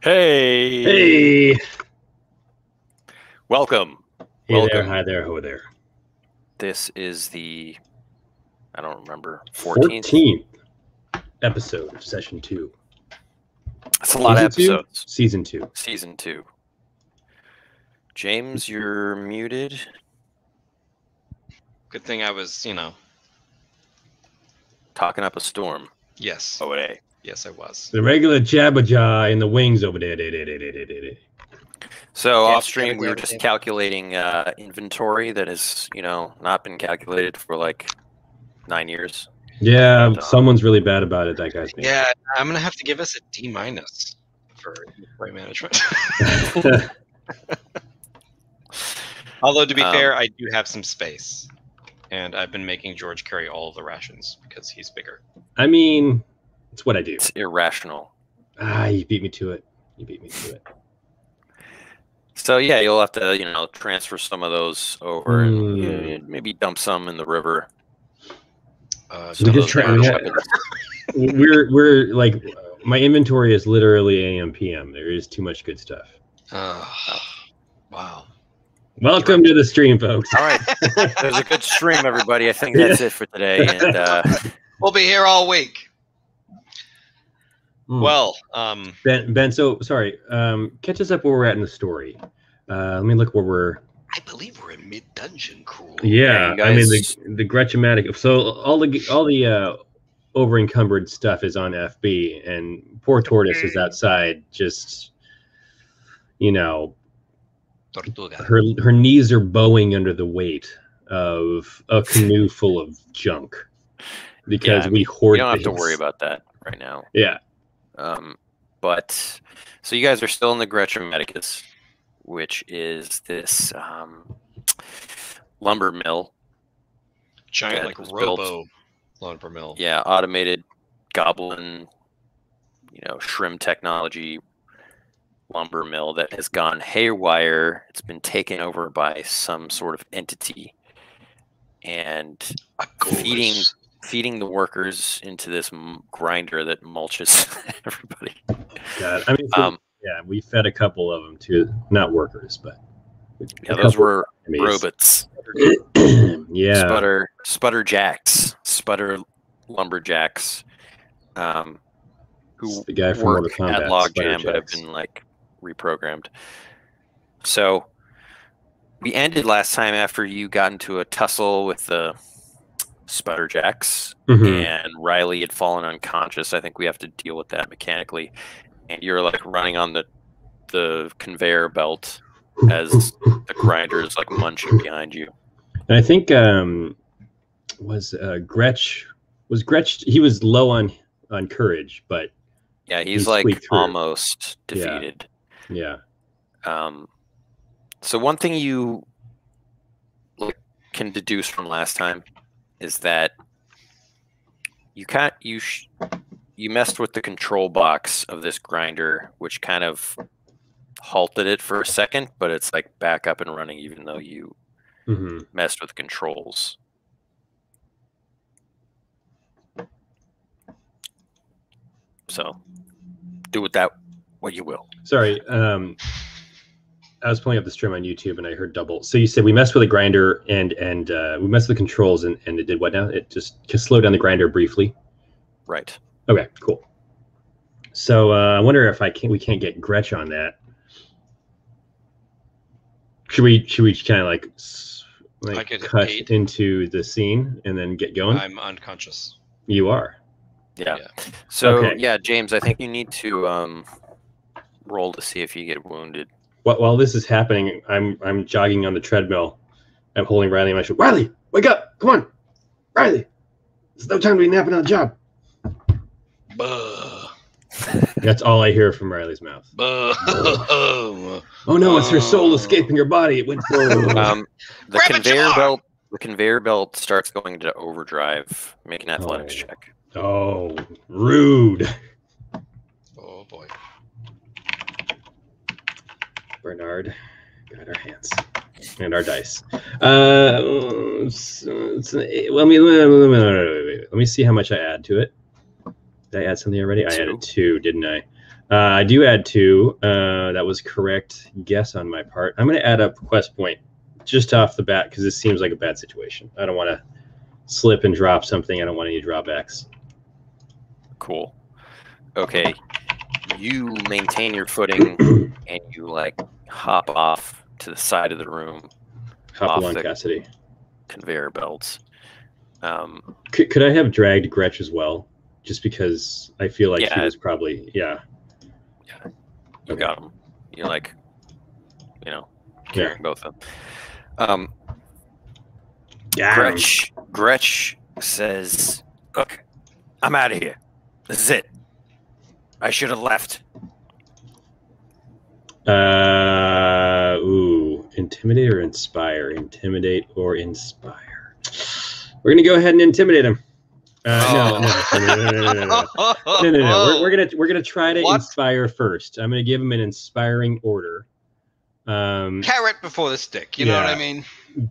Hey! Hey! Welcome. Hey Welcome. there, hi there, ho there. This is the, I don't remember, 14th episode of Session 2. That's a lot of episodes. Season 2. Season 2. James, you're muted. Good thing I was, Talking up a storm. Yes. Oh, Yes, I was. The regular Jabberjaw in the wings over there. So Yeah, off stream, we were just calculating inventory that has, not been calculated for like 9 years. Yeah, someone's really bad about it, that guy's name. Yeah, I'm going to have to give us a D- for inventory management. Although, to be fair, I do have some space. And I've been making George carry all of the rations because he's bigger. I mean, it's what I do. It's irrational. You beat me to it. So yeah, you'll have to, transfer some of those over and maybe dump some in the river. We're like, my inventory is literally AM PM. There is too much good stuff. Wow. Welcome to the stream, folks. All right, there's a good stream, everybody. I think that's it for today, and we'll be here all week. Well, Ben, so sorry. Catch us up where we're at in the story. Let me look where we're. I believe we're in mid-dungeon crawl. Yeah, I mean the Gretch-O-Maticus. So all the over encumbered stuff is on FB, and poor Tortoise is outside, just Tortuga. Her knees are bowing under the weight of a canoe full of junk because we hoard. You don't have to worry about that right now. Yeah. But so you guys are still in the Gretch-O-Maticus, which is this lumber mill. Giant, like robo lumber mill. Yeah, automated goblin, shrimp technology lumber mill that has gone haywire. It's been taken over by some sort of entity and feeding the workers into this grinder that mulches everybody. God, I mean, yeah, we fed a couple of them too, not workers, but yeah, those were robots. Yeah, sputter lumberjacks, who the guy from work Mortal Kombat, at Logjam but have been like reprogrammed. So we ended last time after you got into a tussle with the Sputterjacks, and Rylee had fallen unconscious. I think we have to deal with that mechanically. And you're like running on the conveyor belt as the grinder is like munching behind you. And I think was Gretch, he was low on courage, but yeah, he's like almost defeated. Yeah. So one thing you can deduce from last time is that you messed with the control box of this grinder, which kind of halted it for a second, but it's like back up and running even though you messed with controls. So do with that what you will. Sorry, I was pulling up the stream on YouTube and I heard double. So you said we messed with the grinder and we messed with the controls and it did what now? It just slowed down the grinder briefly. Right. Okay, cool. So I wonder if we can't get Gretch on that. Should we kind of like cut into the scene and then get going? I'm unconscious. You are. Yeah. So yeah, James, I think you need to roll to see if you get wounded. While this is happening, I'm jogging on the treadmill. I'm holding Rylee in my shoulder. Rylee, wake up! Come on, Rylee. It's no time to be napping on the job. That's all I hear from Riley's mouth. Oh no, it's her soul escaping her body. It went forward. The conveyor belt starts going into overdrive. Make an athletics check. Oh, rude. Oh boy. Bernard got our hands and our dice. Let me see how much I add to it. Did I add something already? I added 2, didn't I? I do add 2. That was correct guess on my part. I'm going to add a quest point just off the bat because this seems like a bad situation. I don't want to slip and drop something. I don't want any drawbacks. Cool. Okay. You maintain your footing and you like hop off to the side of the room. Hop along, Cassidy. Conveyor belts. Could I have dragged Gretch as well? Just because I feel like he was probably You got him. You're like, carrying both of them. Gretch says, "Look, I'm out of here. This is it. I should have left." Intimidate or inspire? Intimidate or inspire? We're gonna go ahead and intimidate him. No. We're gonna try to inspire first. I'm gonna give him an inspiring order. Carrot before the stick. You know what I mean?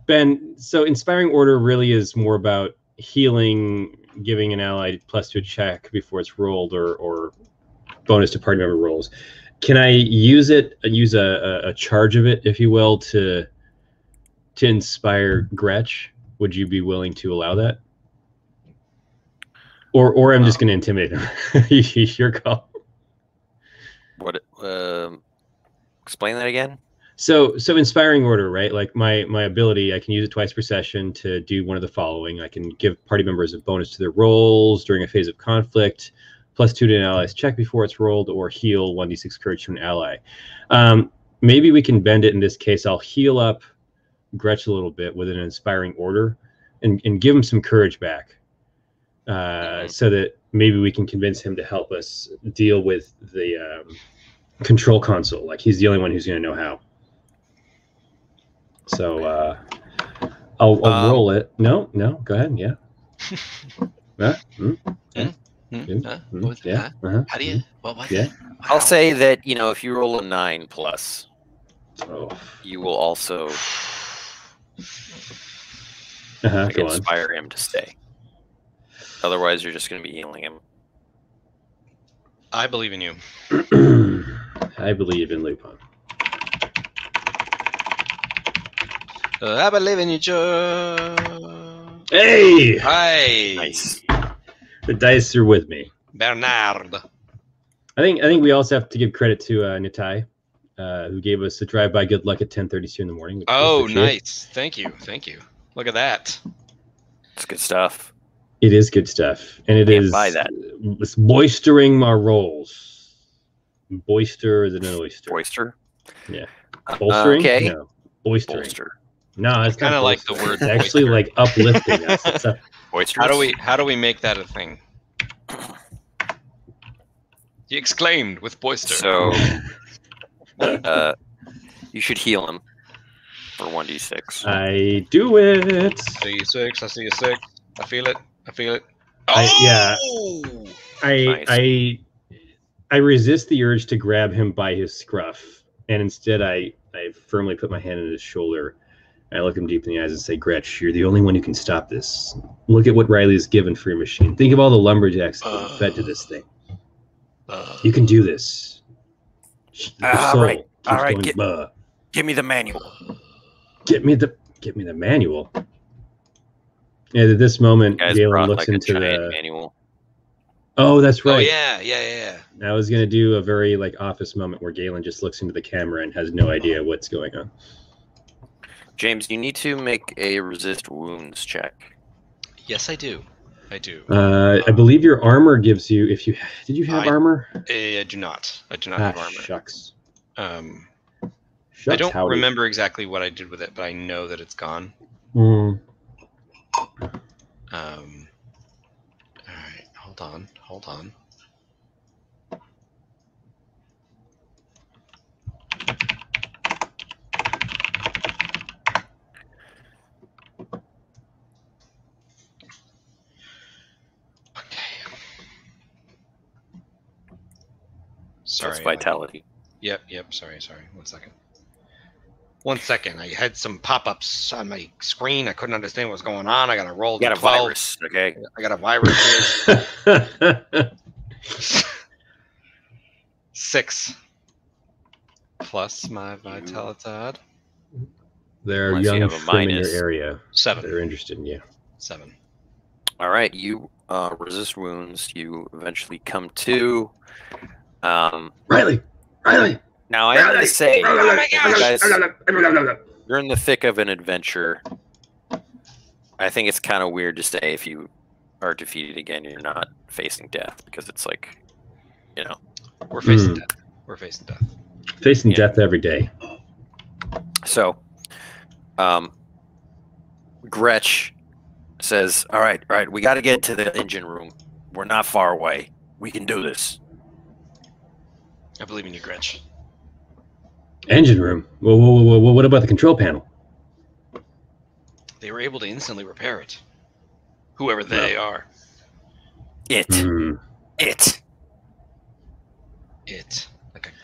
Ben, so inspiring order really is more about healing, giving an ally +2 a check before it's rolled, or bonus to party member rolls. Can I use a charge of it, if you will, to inspire Gretch? Would you be willing to allow that? Or I'm just going to intimidate him. Your call. What? Explain that again. So inspiring order, right? Like my ability, I can use it twice per session to do one of the following. I can give party members a bonus to their rolls during a phase of conflict, +2 to an ally's check before it's rolled, or heal 1d6 courage to an ally. Maybe we can bend it in this case. I'll heal up Gretch a little bit with an inspiring order and give him some courage back. So that maybe we can convince him to help us deal with the control console. Like he's the only one who's going to know how. So I'll roll it. No, go ahead. Yeah. How do you? What? Yeah. I'll say that if you roll a 9+, you will also inspire him to stay. Otherwise, you're just going to be healing him. I believe in you. I believe in Lupin. I believe in you, Joe. Hey! Hi. Nice. The dice are with me. Bernard. I think we also have to give credit to Nitai, who gave us a drive-by good luck at 10:32 in the morning. Oh, nice. Thank you. Look at that. It's good stuff. It is good stuff, and it is. Buy that. It's boistering my rolls. Boister is an oyster. Boister. Yeah. Bolstering? Okay. No. Boistering. Bolster. No, it's kind of like the word. It's actually like uplifting us. It's Boisterous. How do we make that a thing? He exclaimed with boister. So, you should heal him for 1d6. I do it. D6. I see a 6. I feel it. I resist the urge to grab him by his scruff, and instead I firmly put my hand on his shoulder. I look him deep in the eyes and say, "Gretch, you're the only one who can stop this. Look at what Rylee has given for your machine. Think of all the lumberjacks that have fed to this thing. You can do this." All right. Give me the manual. Get me the manual. And at this moment, Galen looks into the manual. Oh, that's right. Oh yeah. I was gonna do a very office moment where Galen just looks into the camera and has no idea what's going on. James, you need to make a resist wounds check. Yes, I do. I believe your armor gives you. Did you have armor? I do not. I do not have armor. Shucks. I don't remember exactly what I did with it, but I know that it's gone. Mm. All right, hold on. Sorry. That's vitality. Yep. Sorry. 1 second. I had some pop-ups on my screen. I couldn't understand what was going on. I got to roll. You got a virus, okay? I got a virus. 6 plus my Vitalitad. There are Unless you young have a shrim in your minus. area 7. that are interested in you. 7. All right, you resist wounds. You eventually come to. Rylee! Now I am going to say, Oh my gosh! you're in the thick of an adventure. I think it's kind of weird to say if you are defeated again, you're not facing death, because it's like, you know. We're facing death. We're facing death. Facing death every day. So, Gretch says, all right, we got to get to the engine room. We're not far away. We can do this. I believe in you, Gretch. Engine room? Whoa, what about the control panel? They were able to instantly repair it. Whoever they are. It.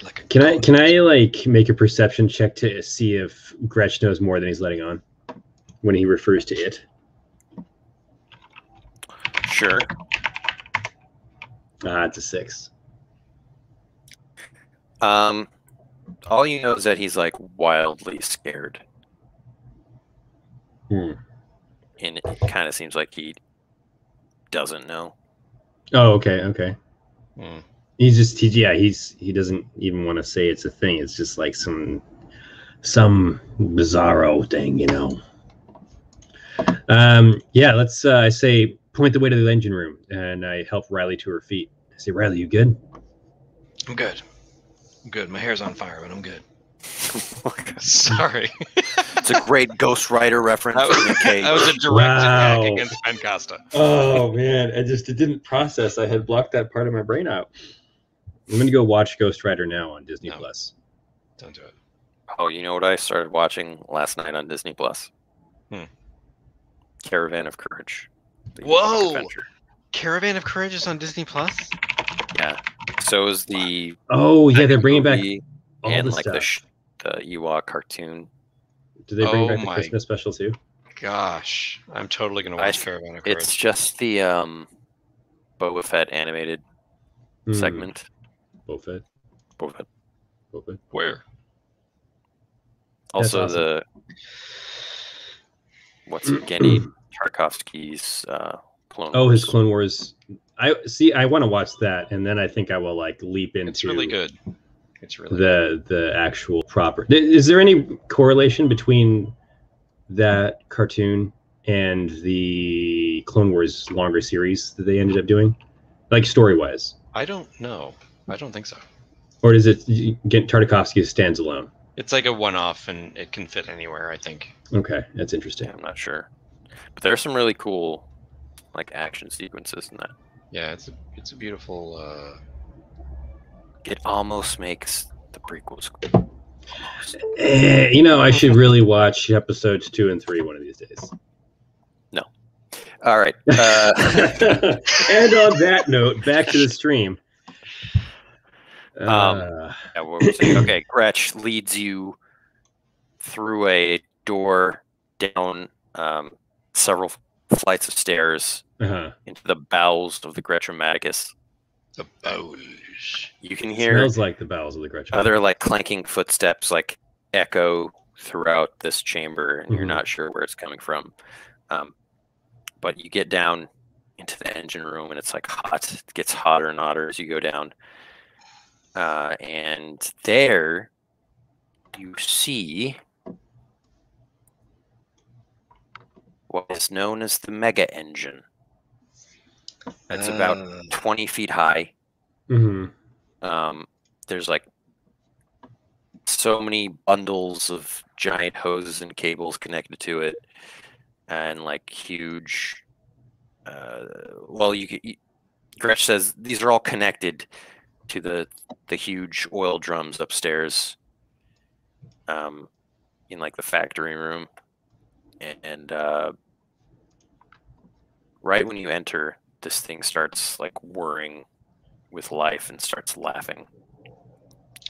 Like a Can I like make a perception check to see if Gretch knows more than he's letting on when he refers to it? Sure. It's a 6. All you know is that he's like wildly scared. And it kind of seems like he doesn't know. Oh, okay. He's just he doesn't even want to say it's a thing. It's just like some bizarro thing, you know. Let's I say point the way to the engine room, and I help Rylee to her feet. I say, Rylee, you good? I'm good. My hair's on fire, but I'm good. Sorry. It's a great Ghost Rider reference. That was a direct attack against Ben Costa. Oh man, it didn't process. I had blocked that part of my brain out. I'm gonna go watch Ghost Rider now on Disney Plus. Don't do it. Oh, you know what I started watching last night on Disney Plus? Caravan of Courage. Whoa! Caravan of Courage is on Disney Plus? Yeah. So is the. Oh yeah, they're bringing back all and the like stuff. the Ewok cartoon. Do they bring back the Christmas special too? Gosh, I'm totally gonna watch Caravan of Courage. It's just the Boba Fett animated segment. Boba Fett. Where? Also awesome. what's Genny Tarkovsky's Clone Wars. Oh, his Clone Wars. I want to watch that, and then I think I will like leap into. It's really good. It's really the actual proper. Is there any correlation between that cartoon and the Clone Wars longer series that they ended up doing, like story wise? I don't know. I don't think so. Or does it get Tartakovsky stands alone? It's like a one-off, and it can fit anywhere, I think. Okay, that's interesting. I'm not sure, but there's some really cool like action sequences in that. Yeah, it's a beautiful. It almost makes the prequels cool. You know, I should really watch episodes 2 and 3 one of these days. No. All right. And on that note, back to the stream. Yeah, what we're saying. Okay, Gretch leads you through a door down several flights of stairs into the bowels of the Gretch-O-Maticus. The bowels. You can hear smells like the bowels of the Gretch-O-Maticus. Other like clanking footsteps like echo throughout this chamber, and you're not sure where it's coming from. But you get down into the engine room, and it's like hot. It gets hotter and hotter as you go down. And there you see what is known as the mega engine. It's about 20 feet high. There's like so many bundles of giant hoses and cables connected to it, and like huge. Gretch says these are all connected to the huge oil drums upstairs, in like the factory room, and right when you enter, this thing starts like whirring with life and starts laughing.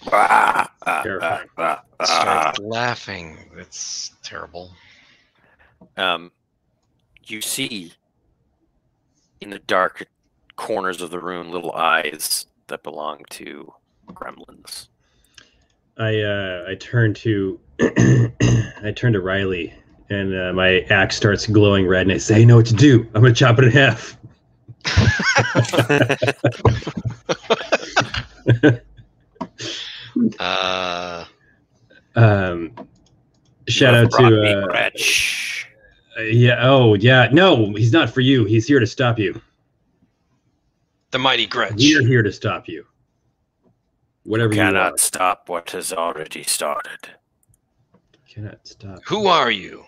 Starts laughing. It's terrible. You see in the dark corners of the room little eyes that belong to gremlins. I turn to I turn to Rylee, and my axe starts glowing red, and I say, "I know what to do. I'm gonna chop it in half." Shout out to Gretch. yeah. Oh yeah. No, he's not for you. He's here to stop you. The mighty Gretch. We're here to stop you. Whatever you cannot stop what has already started. Cannot stop. Who are you?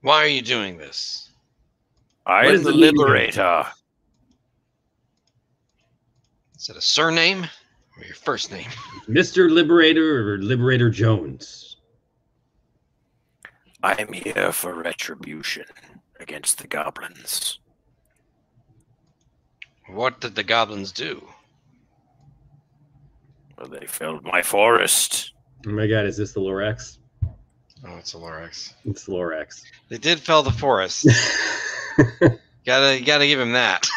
Why are you doing this? I am the Liberator. Is it a surname or your first name? Mr. Liberator or Liberator Jones? I am here for retribution against the goblins. What did the goblins do? Well, they filled my forest. Oh my god, is this the Lorax? Oh, it's a Lorax. It's the Lorax. They did fell the forest. gotta give him that.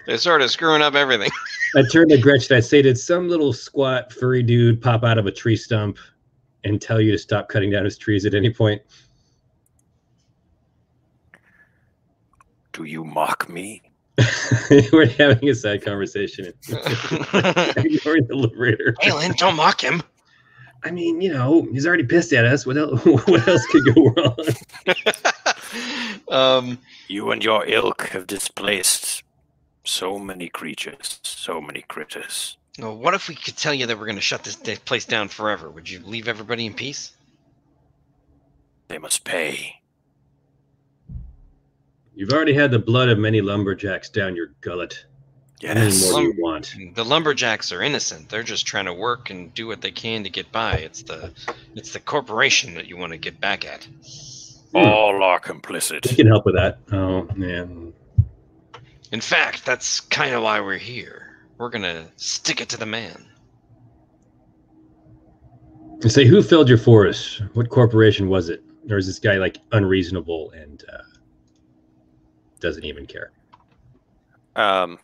They're sort of screwing up everything. I turned to Gretch and I say, did some little squat furry dude pop out of a tree stump and tell you to stop cutting down his trees at any point? Do you mock me? We're having a side conversation. Ignoring the Liberator. Galen, don't mock him. I mean, you know, he's already pissed at us. What else could go wrong? You and your ilk have displaced so many creatures, so many critters. Well, what if we could tell you that we're going to shut this place down forever? Would you leave everybody in peace? They must pay. You've already had the blood of many lumberjacks down your gullet. Yes. How many more do you want? The lumberjacks are innocent. They're just trying to work and do what they can to get by. It's the corporation that you want to get back at. All are complicit. We can help with that. Oh, man. In fact, that's kind of why we're here. We're going to stick it to the man. I say, who filled your forest? What corporation was it? Or is this guy, like, unreasonable and doesn't even care? I'm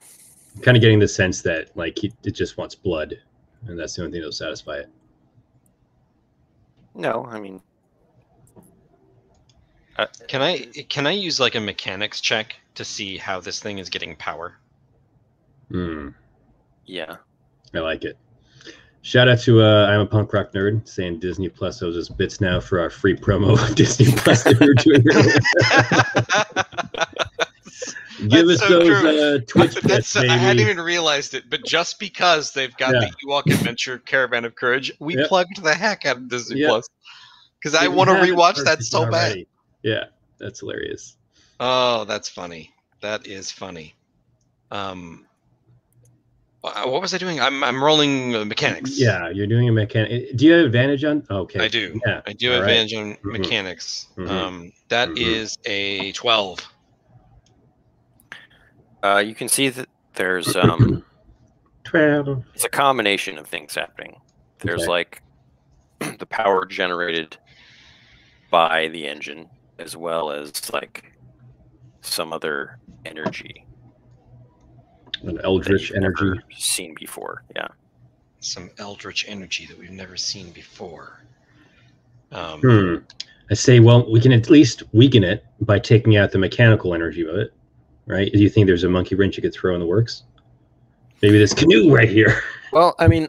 kind of getting the sense that, like, it just wants blood, and that's the only thing that'll satisfy it. No, I mean... Can I use, like, a mechanics check to see how this thing is getting power? Yeah. I like it. Shout out to I'm a Punk Rock Nerd saying Disney Plus owes us bits now for our free promo of Disney Plus that we were doing earlier. Give us those Twitch bits, baby. I hadn't even realized it, but just because they've got the Ewok Adventure Caravan of Courage, we plugged the heck out of Disney Plus. Because I want to rewatch that so bad. Yeah, that's hilarious. Oh, that's funny. That is funny. What was I doing? I'm rolling mechanics. Yeah, you're doing a mechanic. Do you have advantage on? Okay. I do. Yeah. I do have advantage on mechanics. That is a 12. You can see that there's 12. It's a combination of things happening. There's like the power generated by the engine, as well as like some other energy. An eldritch energy never seen before. Yeah. Some eldritch energy that we've never seen before. I say, well, we can at least weaken it by taking out the mechanical energy of it, right? Do you think there's a monkey wrench you could throw in the works? Maybe this canoe right here. Well, I mean,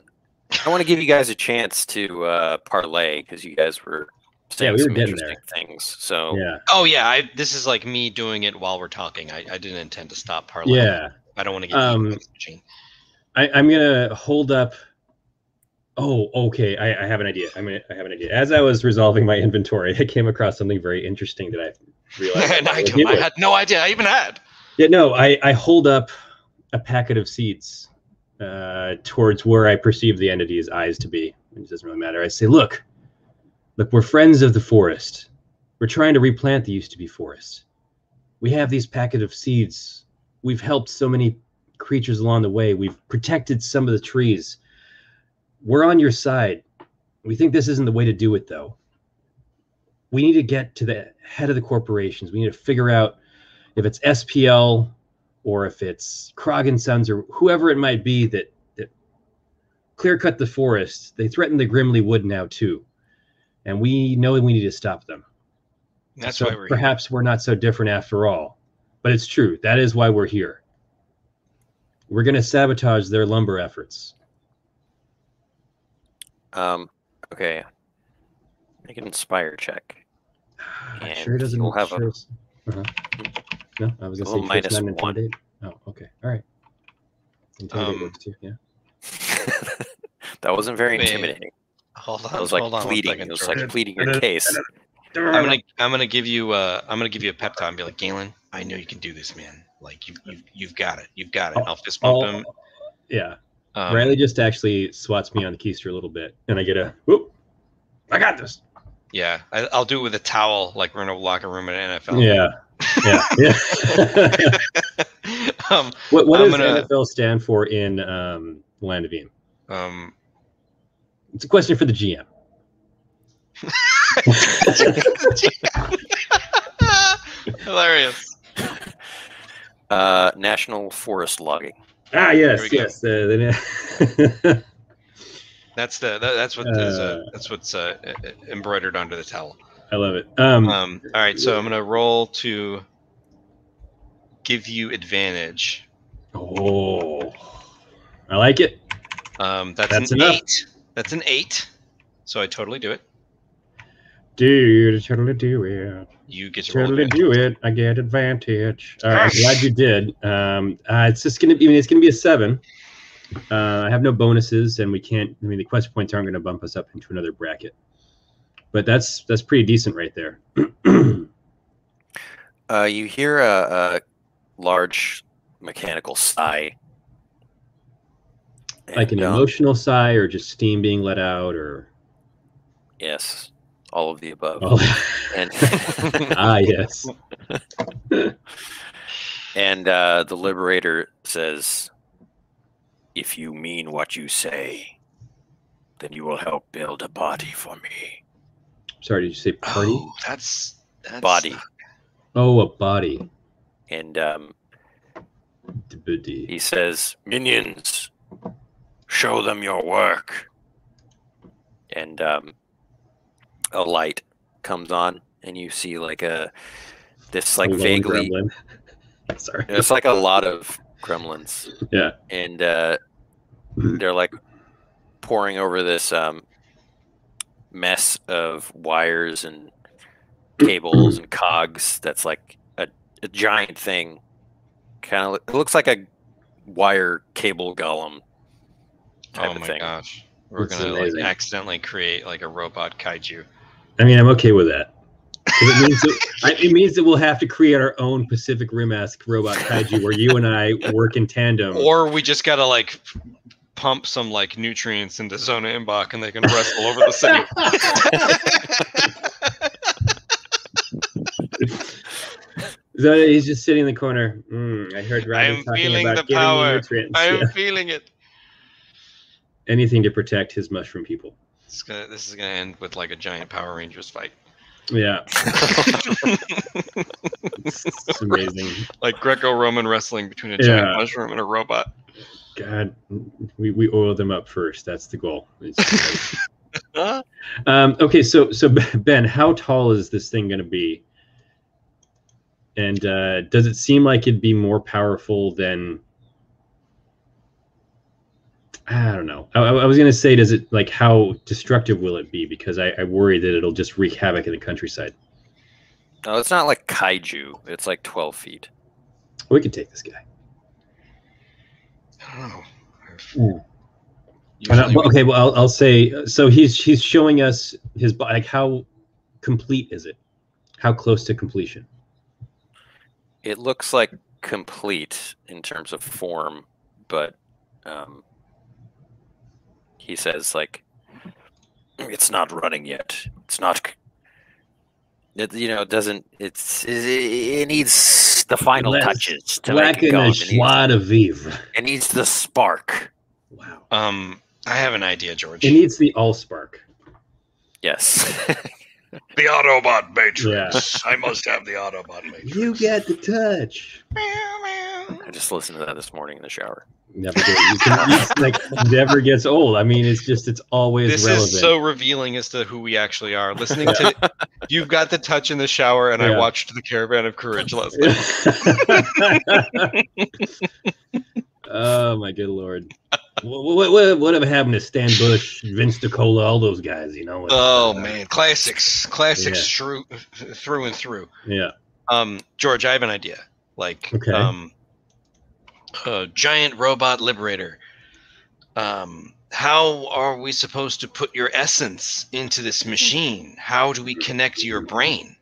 I want to give you guys a chance to parlay because you guys were saying we were some getting interesting there. things. So yeah. Oh yeah, this is like me doing it while we're talking. I didn't intend to stop parlay. Yeah. I don't want to get I'm gonna hold up. Oh, okay. I have an idea. I have an idea. As I was resolving my inventory, I came across something very interesting that I realized. And I had no idea I even had. Yeah, no. I hold up a packet of seeds towards where I perceive the entity's eyes to be. It doesn't really matter. I say, look, we're friends of the forest. We're trying to replant the used to be forest. We have these packet of seeds. We've helped so many creatures along the way. We've protected some of the trees. We're on your side. We think this isn't the way to do it, though. We need to get to the head of the corporations. We need to figure out if it's SPL or if it's Krog and Sons or whoever it might be that clear-cut the forest. They threaten the Grimly Wood now, too. And we know we need to stop them. That's so why we're perhaps here. We're not so different after all. But it's true. That is why we're here. We're going to sabotage their lumber efforts. Okay. Make an inspire check. I'm sure it doesn't. You'll have sure No, I was going to say minus not 1. Intimidate. Oh, okay. All right. Intimidate works too, yeah. That wasn't very intimidating. Hold on. It was like hold on pleading. second, It was George. like pleading your case. I'm gonna give you a pep talk and be like, Galen, I know you can do this, man. Like you've got it. You've got it. I'll fist bump him. Yeah. Rylee just actually swats me on the keister a little bit, and I get a whoop. I got this. Yeah, I'll do it with a towel, like we're in a locker room at an NFL. Yeah. What does NFL stand for in Land of Eam? It's a question for the GM. Hilarious. National Forest Logging. Ah, yes. That's what's embroidered onto the towel. I love it. All right, so I'm gonna roll to give you advantage. Oh, I like it. That's an enough. 8. That's an 8. So I totally do it. Dude, totally do it. You get to totally roll do it. I get advantage. All right, I'm glad you did. It's just gonna be. It's gonna be a 7. I have no bonuses, and we can't. I mean, the quest points aren't going to bump us up into another bracket. But that's pretty decent right there. You hear a large mechanical sigh. Like an emotional sigh, or just steam being let out, or yes, all of the above. Oh. And yes. And the Liberator says, "If you mean what you say, then you will help build a body for me." Sorry, did you say party? Oh, that's body. Oh, a body. And he says, "Minions, show them your work." And a light comes on, and you see like this vaguely. Sorry, it's like a lot of gremlins. Yeah, and they're like pouring over this mess of wires and cables and cogs. That's like a giant thing. Kind of, it looks like a wire cable golem type of thing. Oh my gosh, we're gonna accidentally create like a robot kaiju. I mean, I'm okay with that. It means that we'll have to create our own Pacific Rim-esque robot kaiju where you and I work in tandem. Or we just gotta like pump some like nutrients into Zona Imbach and they can wrestle over the city. So he's just sitting in the corner. I heard Rylee talking about the power. Nutrients. I'm feeling it. Anything to protect his mushroom people. This is gonna end with like a giant Power Rangers fight. Yeah. It's amazing. Like Greco-Roman wrestling between a giant mushroom and a robot. God, we oil them up first. That's the goal. Okay, so Ben, how tall is this thing going to be? And does it seem like it'd be more powerful than? I don't know. I was going to say, does it like how destructive will it be? Because I worry that it'll just wreak havoc in the countryside. No, it's not like kaiju. It's like 12 feet. We could take this guy. I don't know. Okay, well, I'll say so. He's showing us his like how complete is it? How close to completion? It looks like complete in terms of form, but he says like it's not running yet. It's not. It doesn't. It needs the final touches to make it go. It needs the spark. Wow. I have an idea, George. It needs the allspark. Yes. The Autobot Matrix. Yeah. I must have the Autobot Matrix. You get the touch. I just listened to that this morning in the shower. Never never gets old. I mean, it's always this relevant. Is so revealing as to who we actually are. Listening to You've Got the Touch in the Shower, and I watched The Caravan of Courage last night. Oh my good lord! What happened to Stan Bush, Vince DiCola, all those guys? You know? Oh man, classics through and through. Yeah. George, I have an idea. Like, giant robot liberator. How are we supposed to put your essence into this machine? How do we connect to your brain?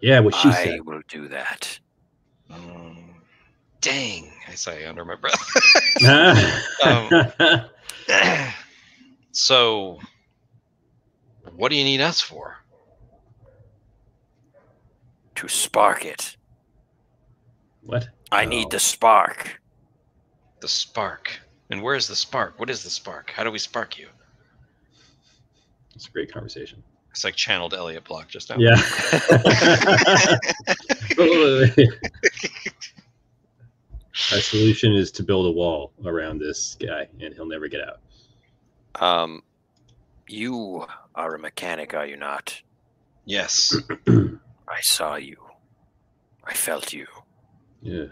Yeah, what she said. I will do that. Dang, I say under my breath. So, what do you need us for? To spark it. What? I need the spark. The spark. And where's the spark? What is the spark? How do we spark you? It's a great conversation. It's like channeled Elliot Block just now. Yeah. Our solution is to build a wall around this guy, and he'll never get out. You are a mechanic, are you not? Yes. I saw you. I felt you. Yeah.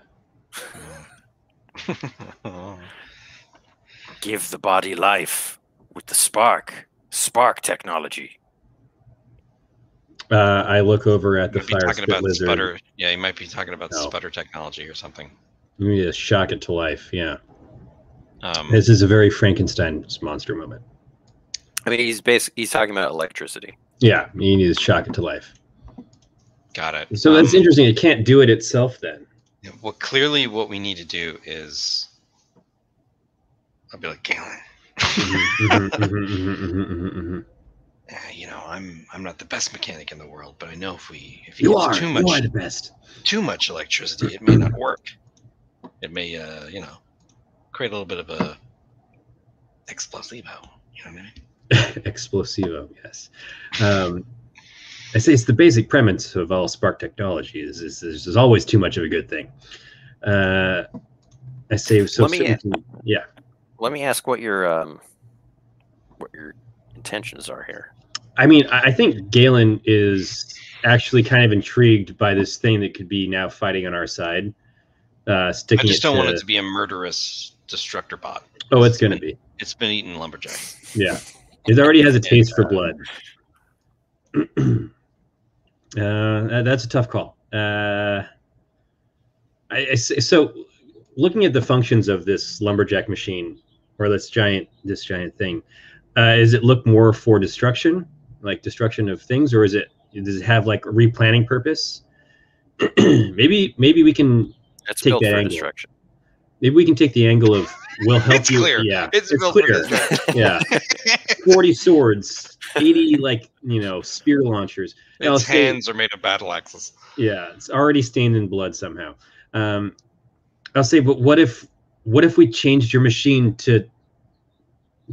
Give the body life with the spark technology. I look over at the fire talking about lizard. sputter. Yeah, you might be talking about sputter technology or something. You need to shock it to life. Yeah. This is a very Frankenstein monster moment. I mean, he's talking about electricity. Yeah, you need to shock it to life. Got it. So that's interesting. It can't do it itself then. Well, clearly what we need to do is... I'll be like, Galen. You know, I'm not the best mechanic in the world, but I know if you are the best. Too much electricity, it may not work. It may, create a little bit of a explosivo. You know what I mean? Explosivo, yes. I say it's the basic premise of all spark technology. There's always too much of a good thing. I say so. Yeah. Let me ask what your intentions are here. I mean, I think Galen is actually kind of intrigued by this thing that could be now fighting on our side. I just don't want it to be a murderous destructor bot. Oh, it's going to be. It's been eating lumberjacks. Yeah. It already has a taste for blood. That's a tough call. So looking at the functions of this lumberjack machine, or this giant thing, does it look more for destruction, like destruction of things, or does it have like a replanning purpose? maybe we can take that angle. Destruction. Maybe we can take the angle of we'll help it's you. Clear. Yeah, it's clear. Yeah, 40 swords, 80 spear launchers. Its hands are made of battle axes. Yeah, it's already stained in blood somehow. I'll say, but what if we changed your machine to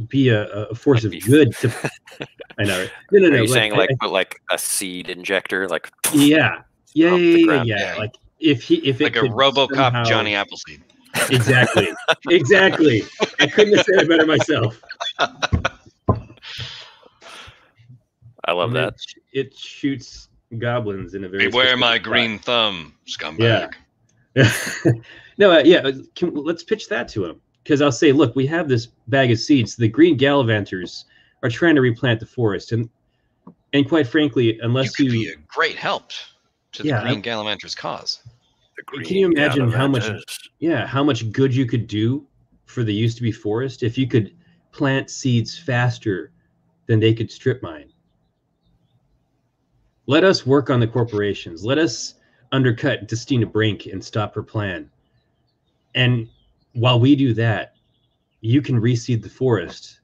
be a force of good? I know. Right? No. Are you saying put like a seed injector, like? Yeah. Like if it like a RoboCop somehow... Johnny Appleseed. Exactly. I couldn't have said it better myself. I love that. It shoots goblins in a very. Beware my green thumb, scumbag. Yeah. No, let's pitch that to him, because I'll say, look, we have this bag of seeds. The green gallivanters are trying to replant the forest, and quite frankly, unless you could be a great help to the green gallivanters' cause. Can you imagine how much good you could do for the used to be forest if you could plant seeds faster than they could strip mine? Let us work on the corporations. Let us undercut Destina Brink and stop her plan. And while we do that, you can reseed the forest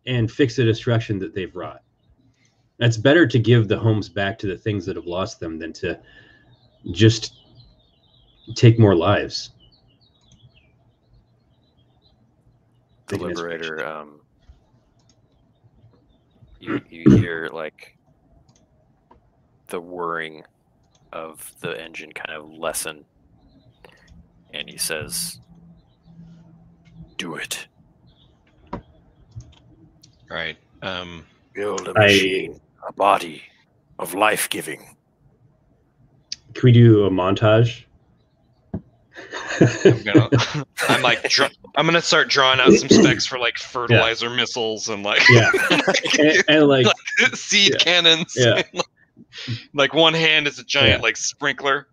and fix the destruction that they've wrought. It's better to give the homes back to the things that have lost them than to just take more lives. The Liberator, you hear like the whirring of the engine kind of lessen, And he says, "Do it. All right. Build a machine, a body of life-giving." Can we do a montage? I'm gonna start drawing out some specs for like fertilizer missiles and like and like seed cannons. Yeah. Like one hand is a giant like sprinkler.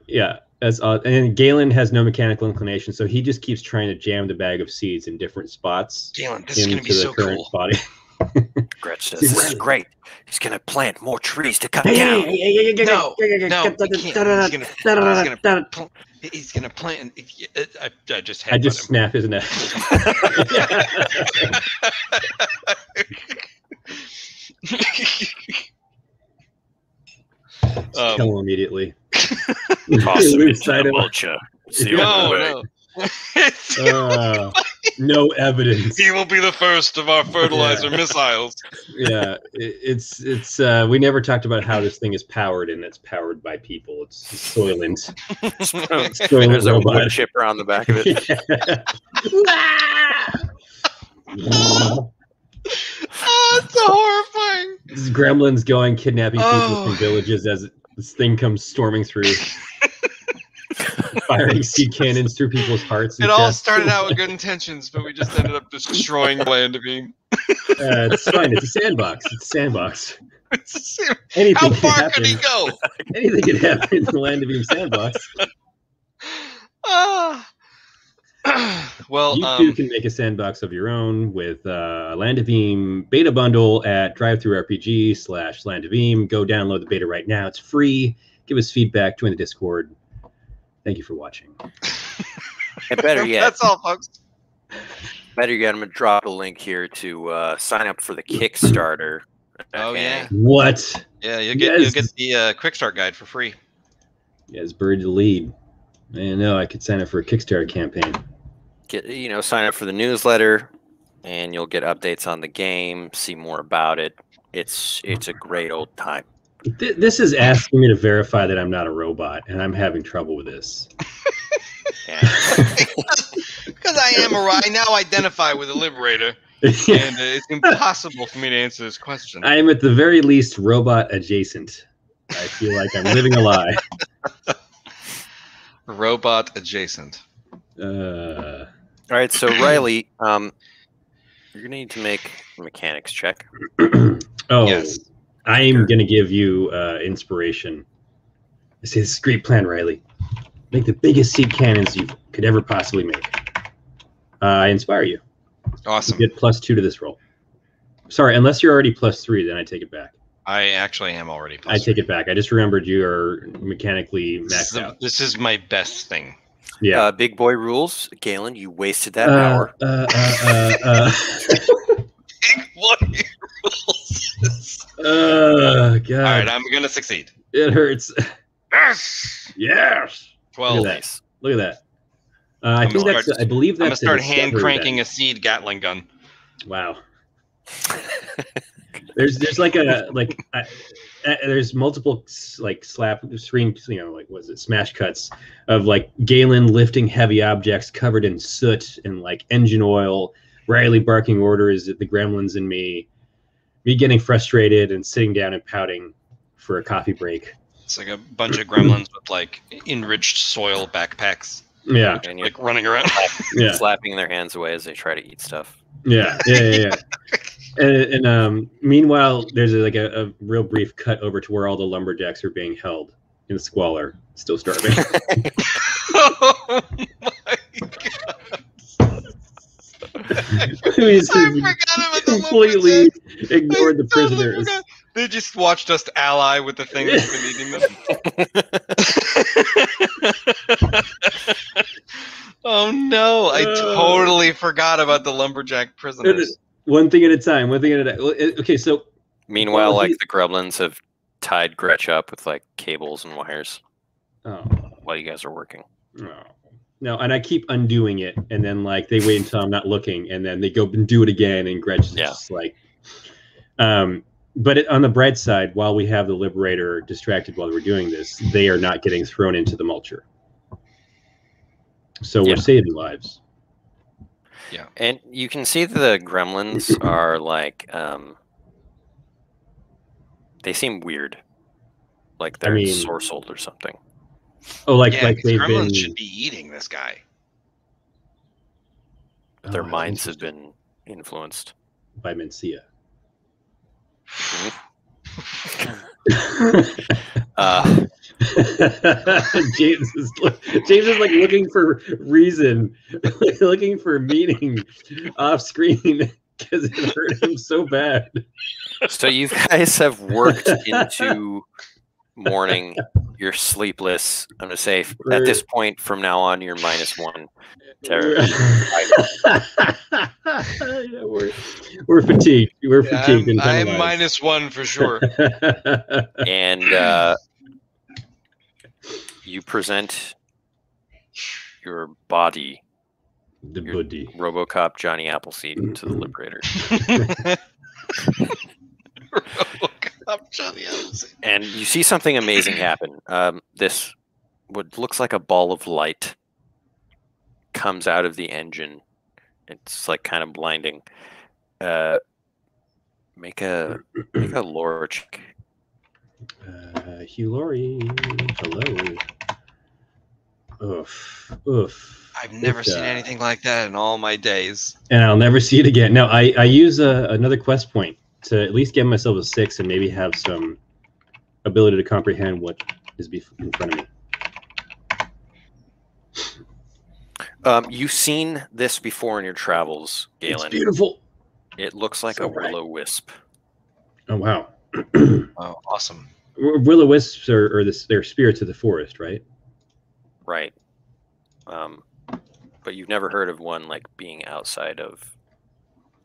Yeah, that's and Galen has no mechanical inclination, so he just keeps trying to jam the bag of seeds in different spots. Galen, this is gonna be so cool. Body. Gretch says, "This is great. He's gonna plant more trees to cut down." No, he's gonna plant. I just snap his neck. Kill him immediately. Toss him inside of Vulture. No evidence. He will be the first of our fertilizer missiles. Yeah, it's we never talked about how this thing is powered, and it's powered by people. It's Soylent. There's a wood chipper on the back of it. It's so horrifying. This is gremlins going kidnapping people from villages as this thing comes storming through. Firing seed cannons through people's hearts. It all started out with good intentions, but we just ended up destroying Land of Beam. It's fine. It's a sandbox. It's a sandbox. How far could he go? Anything can happen in the Land of Beam sandbox. Well, you too can make a sandbox of your own with Land of Beam beta bundle at drive-thru-RPG/Land of Beam. Go download the beta right now. It's free. Give us feedback. Join the Discord. Thank you for watching. And better yet, that's all, folks. Better yet, I'm gonna drop a link here to sign up for the Kickstarter. Oh yeah. What? Yeah, you'll get the quick start guide for free. Yeah, it's buried the lead. I know. I could sign up for a Kickstarter campaign. Sign up for the newsletter, and you'll get updates on the game. See more about it. It's a great old time. This is asking me to verify that I'm not a robot, and I'm having trouble with this. Because I now identify with a liberator, and it's impossible for me to answer this question. I am at the very least robot adjacent. I feel like I'm living a lie. Robot adjacent. All right, so Rylee, you're gonna need to make a mechanics check. Yes. I'm going to give you inspiration. I say, this is a great plan, Rylee. Make the biggest seed cannons you could ever possibly make. I inspire you. Awesome. You get +2 to this roll. Sorry, unless you're already +3, then I take it back. I actually am already +3. I take it back. I just remembered you are mechanically maxed out. This is my best thing. Yeah. Big boy rules. Galen, you wasted that power. Big boy rules. God. All right, I'm gonna succeed. It hurts. Yes. Yes. 12. Look at that. I believe that's. I'm gonna start hand cranking a seed Gatling gun. Wow. There's there's multiple slap screen, smash cuts of Galen lifting heavy objects covered in soot and engine oil. Rylee barking orders at the gremlins and me getting frustrated and sitting down and pouting for a coffee break. It's like a bunch of gremlins with enriched soil backpacks. Yeah. And running around. Yeah. Slapping their hands away as they try to eat stuff. Yeah. And meanwhile, there's a real brief cut over to where all the lumberjacks are being held in squalor, still starving. Oh my God. I forgot about the completely ignored the prisoners. They just watched us ally with the thing that's been eating them. Oh no! I totally forgot about the lumberjack prisoners. One thing at a time. Okay, so meanwhile, the gremlins have tied Gretch up with cables and wires. Oh. While you guys are working. Oh. No, and I keep undoing it, and then they wait until I'm not looking, and then they go and do it again, and Gretch is just but on the bright side, while we have the Liberator distracted while we're doing this, they are not getting thrown into the mulcher. So we're saving lives. Yeah. And you can see the gremlins are like, they seem weird. Like they're ensorcelled or something. Oh, like they've gremlins should be eating this guy. Their minds have been influenced. By Mencia. James is like looking for reason, looking for meaning off screen because it hurt him so bad. So you guys have worked into morning. You're sleepless. I'm gonna say at this point from now on you're -1 terror. Yeah, we're fatigued. We're fatigued. I'm -1 for sure. And you present your body, RoboCop Johnny Appleseed, to the Liberator. RoboCop Johnny Appleseed. And you see something amazing happen. This what looks like a ball of light comes out of the engine. It's like kind of blinding. Make a lore check. Hugh Laurie, hello. Oof. I've never seen anything like that in all my days. And I'll never see it again. No, I use another quest point to at least give myself a 6 and maybe have some ability to comprehend what is in front of me. You've seen this before in your travels, Galen. It's beautiful. It looks like a willow wisp. Oh, wow. Oh, awesome. Willow wisps they're spirits of the forest, right? Right. But you've never heard of one like being outside of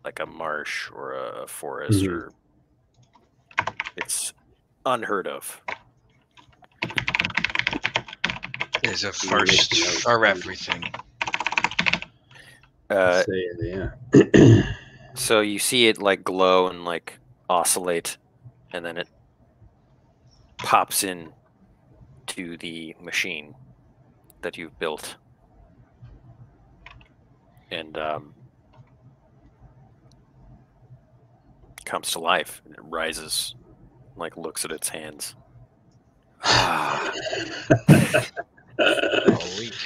like a marsh or a forest, or it's unheard of. There's a first for everything. Yeah. So you see it like glow and like oscillate, and then it pops in to the machine that you've built, and comes to life, and it rises, like looks at its hands. Holy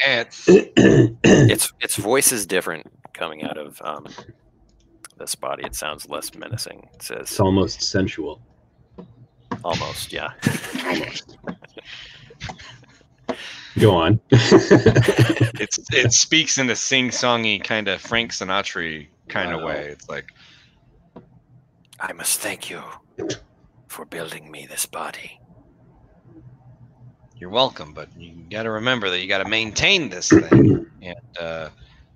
cats! Its voice is different coming out of this body. It sounds less menacing. It says it's almost sensual. Almost, yeah. Almost. Go on. It speaks in a sing-songy kind of Frank Sinatra kind of way. It's like, I must thank you for building me this body. You're welcome, but you got to remember that you got to maintain this thing, and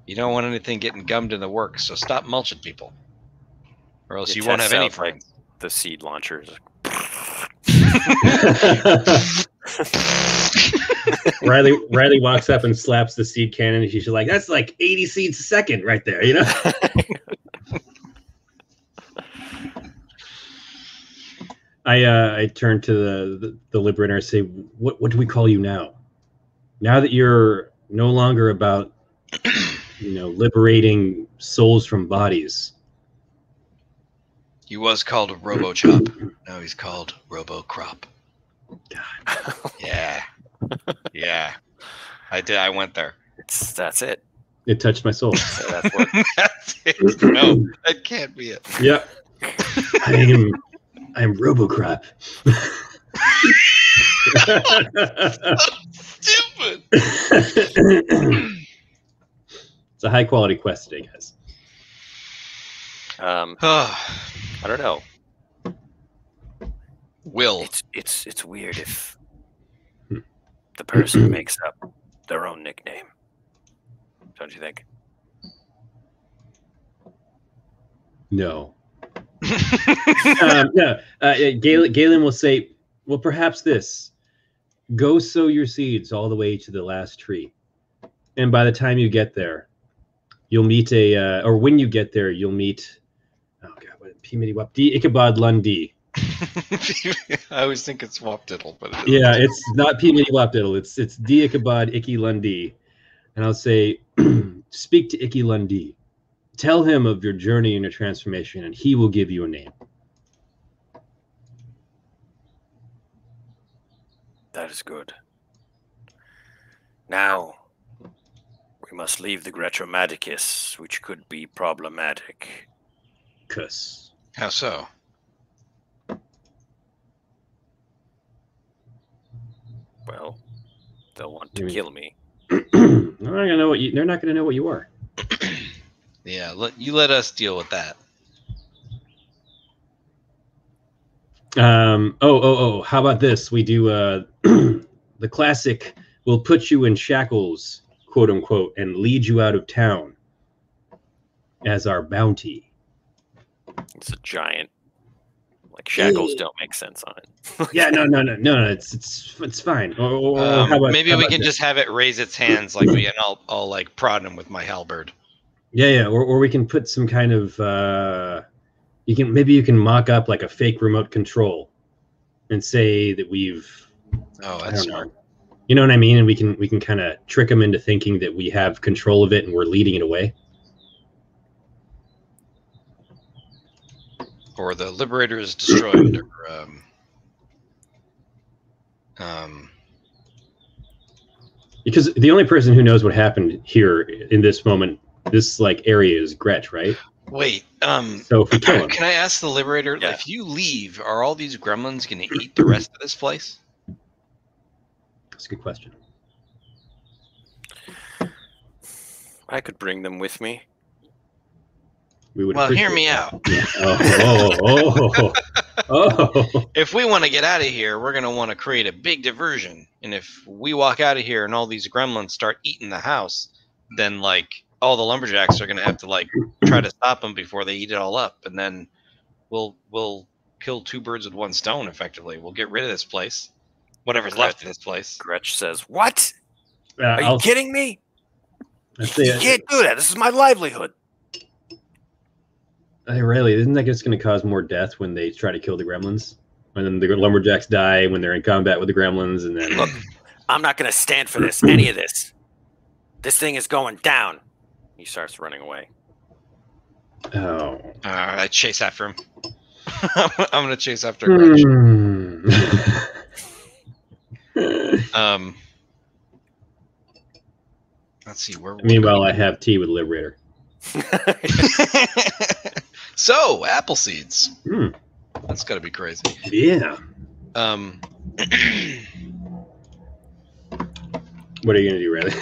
you don't want anything getting gummed in the works. So stop mulching people, or else you won't have any friends. Like the seed launchers. Rylee walks up and slaps the seed cannon, and she's like, "That's like 80 seeds a second, right there," you know. I turn to the Liberator and say, "What do we call you now? Now that you're no longer about, liberating souls from bodies." He was called a Robo-Chop. Now he's called Robo-Crop. God. Yeah. Yeah. I did. I went there. That's it. It touched my soul. So that's what... That's it. No, that can't be it. Yep. I'm Robocrop. Stupid. It's a high quality quest today, guys. I don't know. Will. It's weird if the person makes up their own nickname. Don't you think? No. No. Galen will say, well, perhaps this. Go sow your seeds all the way to the last tree. And by the time you get there, you'll meet or when you get there, you'll meet, oh God, what, P-Mitty-Wop, D. Ichabod Lundy. I always think it's Wapdiddle, but yeah, it's not P-Mitty-Wop-Diddle. It's D. Ichabod Icky Lundy. and I'll say, speak to Icky Lundy. Tell him of your journey and your transformation, and he will give you a name. That is good. Now, we must leave the Gretch-O-Maticus, which could be problematic. Cuss. How so? Well, they'll want to kill me. They're not gonna know what you are. Yeah, you let us deal with that. How about this? We do the classic, we'll put you in shackles, quote unquote, and lead you out of town as our bounty. It's a giant. Like shackles don't make sense on it. Yeah, no, it's fine. How about, maybe we can just have it raise its hands like me, and I'll like prod him with my halberd. Yeah, or we can put some kind of you can mock up like a fake remote control and say that we've that's smart. You know what I mean? And we can kind of trick them into thinking that we have control of it and we're leading it away. Or the Liberator is destroyed, because the only person who knows what happened here in this moment, this like area, is Gretch, right? Wait, so if we kill him, can I ask the Liberator, if you leave, are all these gremlins going to eat the rest of this place? That's a good question. I could bring them with me. Well, hear me out. If we want to get out of here, we're going to want to create a big diversion. And if we walk out of here and all these gremlins start eating the house, then like all the lumberjacks are going to have to like try to stop them before they eat it all up. And then we'll kill two birds with one stone, effectively. We'll get rid of this place. Whatever's left of this place. Gretch says, "What? Are you kidding me? You can't do that. This is my livelihood." Hey, Rylee, isn't that just going to cause more death when they try to kill the gremlins? And then the lumberjacks die when they're in combat with the gremlins, and then look, I'm not going to stand for this. Any of this. This thing is going down. He starts running away. Oh! I chase after him. I'm going to chase after Gretch. Let's see where. Meanwhile, I have tea with Liberator. So, apple seeds. That's got to be crazy. Yeah. What are you gonna do, Rylee?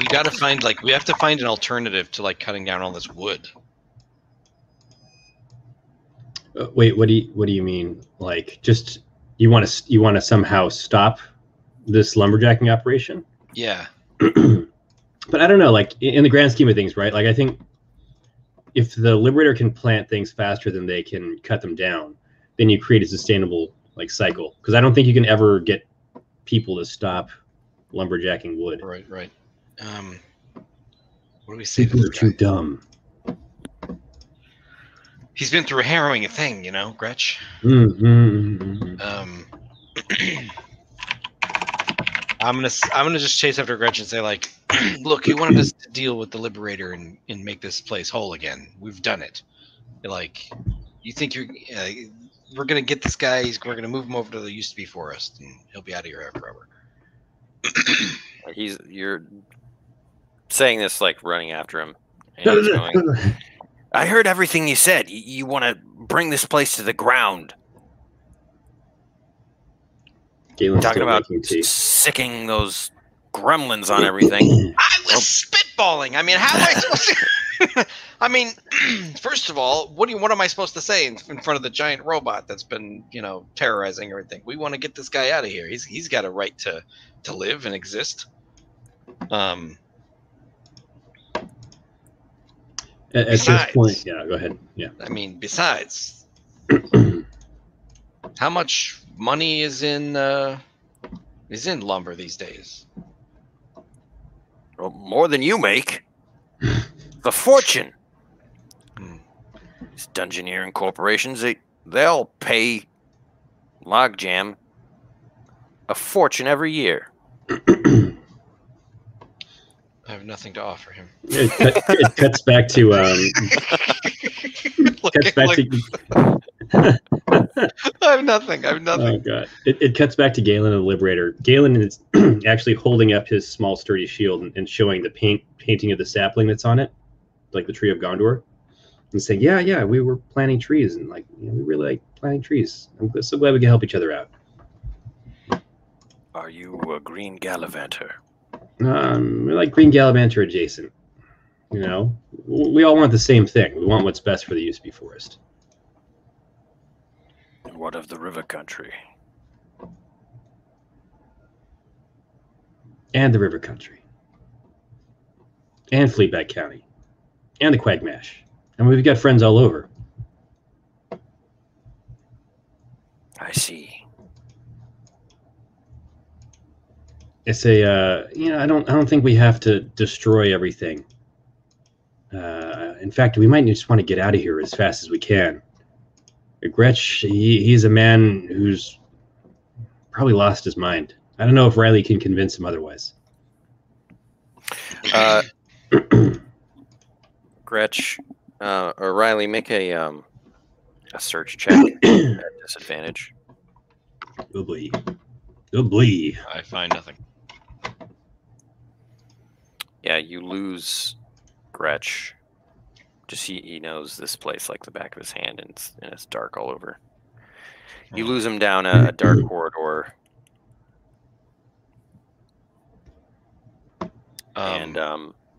We got to find we have to find an alternative to like cutting down all this wood. Wait, what do you mean? Like, just you want to somehow stop this lumberjacking operation? Yeah. But I don't know, like in the grand scheme of things, right? Like I think if the Liberator can plant things faster than they can cut them down, then you create a sustainable like cycle. Because I don't think you can ever get people to stop lumberjacking wood. Right. What do we say? People are too dumb. He's been through a harrowing thing, you know, Gretch. I'm gonna just chase after Gretch and say like, look, he wanted us to deal with the Liberator and make this place whole again. We've done it. Like, you think we're gonna get this guy? We're gonna move him over to the used to be forest, and he'll be out of here forever. You're saying this like running after him. And he's going, I heard everything you said. You want to bring this place to the ground. Galen's talking about sicking those gremlins on everything. I was spitballing. I mean, how am I supposed to? I mean, first of all, what am I supposed to say in front of the giant robot that's been, terrorizing everything? We want to get this guy out of here. He's got a right to live and exist. At this point, yeah, go ahead. Yeah. I mean, besides, how much money is in lumber these days? Well, more than you make. The fortune. These dungeoneering corporations, they'll pay Logjam a fortune every year. have nothing to offer him. It cuts back to I have nothing. Oh god! It cuts back to Galen and the Liberator. Galen is actually holding up his small, sturdy shield and showing the painting of the sapling that's on it, like the tree of Gondor, and saying, "Yeah, we were planting trees, and like we really like planting trees. I'm so glad we can help each other out." Are you a green gallivanter? We're like green gallivanter adjacent. You know, we all want the same thing. We want what's best for the Usby Forest. And what of the river country? And the river country. And Fleetback County. And the Quagmash. And we've got friends all over. I see. It's a, I don't think we have to destroy everything. In fact, we might just want to get out of here as fast as we can. Gretch, he's a man who's probably lost his mind. I don't know if Rylee can convince him otherwise. Gretch, or Rylee, make a search check at disadvantage. Oobly. I find nothing. Yeah, you lose Gretch. Just he knows this place like the back of his hand, and it's dark all over. You lose him down a dark corridor.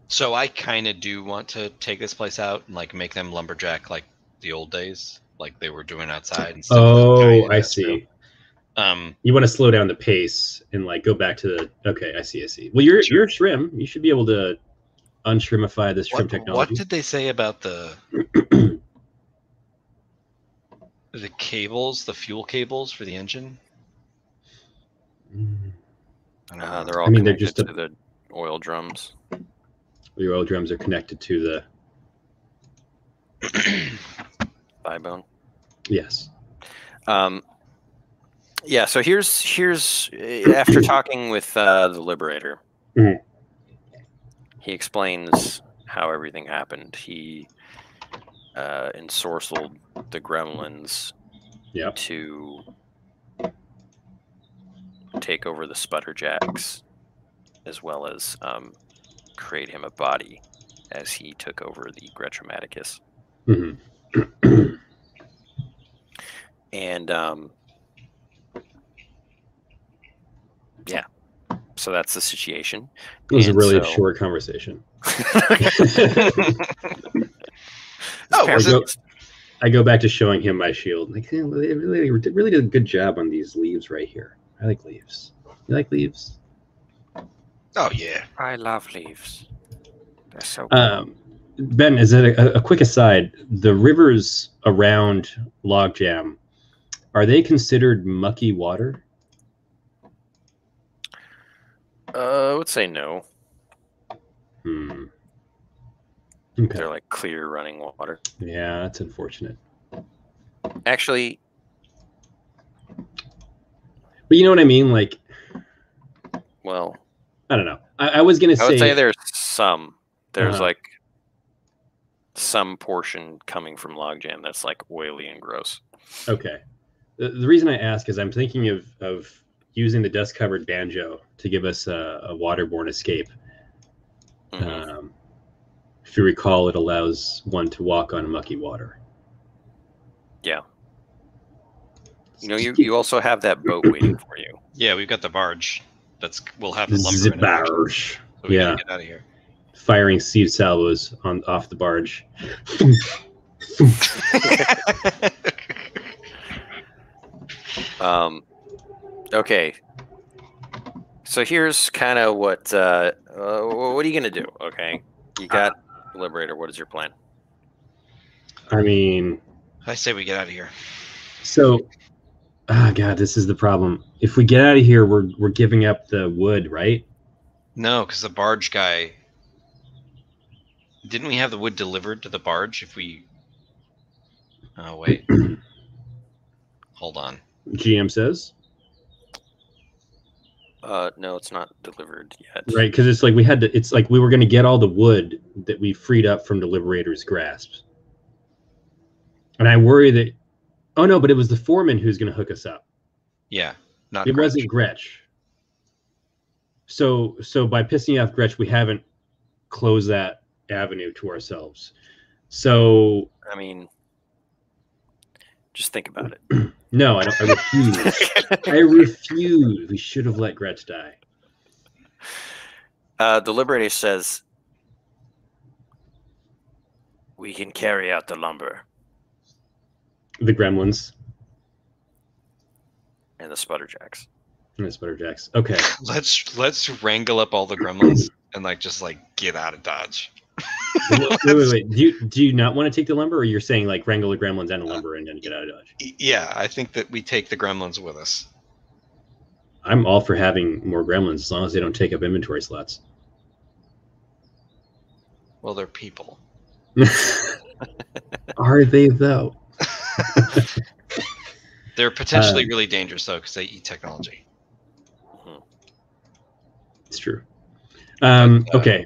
So I kind of do want to take this place out and like make them lumberjack like the old days, like they were doing outside. Instead of I see. You want to slow down the pace and like go back to the. Okay, I see. Well, you're a shrim. You should be able to unshrimify this shrim technology. What did they say about the cables, the fuel cables for the engine? They're all connected to the oil drums. The oil drums are connected to the thigh bone. Yes. Yeah. So here's after talking with the Liberator, he explains how everything happened. He ensorcelled the gremlins to take over the Sputterjacks, as well as create him a body as he took over the Gretch-O-Maticus. And yeah, so that's the situation. It was a really short conversation. I go back to showing him my shield. Like, they really did a good job on these leaves right here. I like leaves. You like leaves? Oh yeah, I love leaves. They're so cool. Ben, is it a quick aside? The rivers around Logjam, are they considered mucky water? I would say no. Okay. They're like clear running water. Yeah, that's unfortunate. Actually, but you know what I mean? Like, well, I don't know. I was gonna say. I would say there's some. There's like some portion coming from Logjam that's like oily and gross. Okay. The reason I ask is I'm thinking of using the dust-covered banjo to give us a waterborne escape. If you recall, it allows one to walk on mucky water. Yeah. You know, you also have that boat waiting for you. Yeah, we've got the barge. We'll have the lumber. The barge. So we gotta get out of here. Firing seed salvos off the barge. Okay. So here's kind of what are you gonna do? Okay, you got Liberator. What is your plan? I mean, I say we get out of here. So, God, this is the problem. If we get out of here, we're giving up the wood, right? No, because the barge guy. Didn't we have the wood delivered to the barge? If we. Oh wait. Hold on. GM says. No, it's not delivered yet. Right, because it's like we had to. It's like we were going to get all the wood that we freed up from the Liberator's grasp, and I worry that. Oh no, but it was the foreman who's going to hook us up. Yeah, not. It Gretch. wasn't Gretch. So by pissing off Gretch, we haven't closed that avenue to ourselves. So I mean, just think about it. No, I don't. I refuse. I refuse. We should have let Gretch die. The Liberator says we can carry out the lumber The gremlins and the sputterjacks. and the sputterjacks. Okay. Let's wrangle up all the gremlins and like just like get out of Dodge. Wait. Do you not want to take the lumber, or you're saying like wrangle the gremlins and the lumber and then get out of Dodge? Yeah, I think that we take the gremlins with us. I'm all for having more gremlins as long as they don't take up inventory slots. Well, they're people. Are they though? They're potentially really dangerous though because they eat technology. It's true. Okay.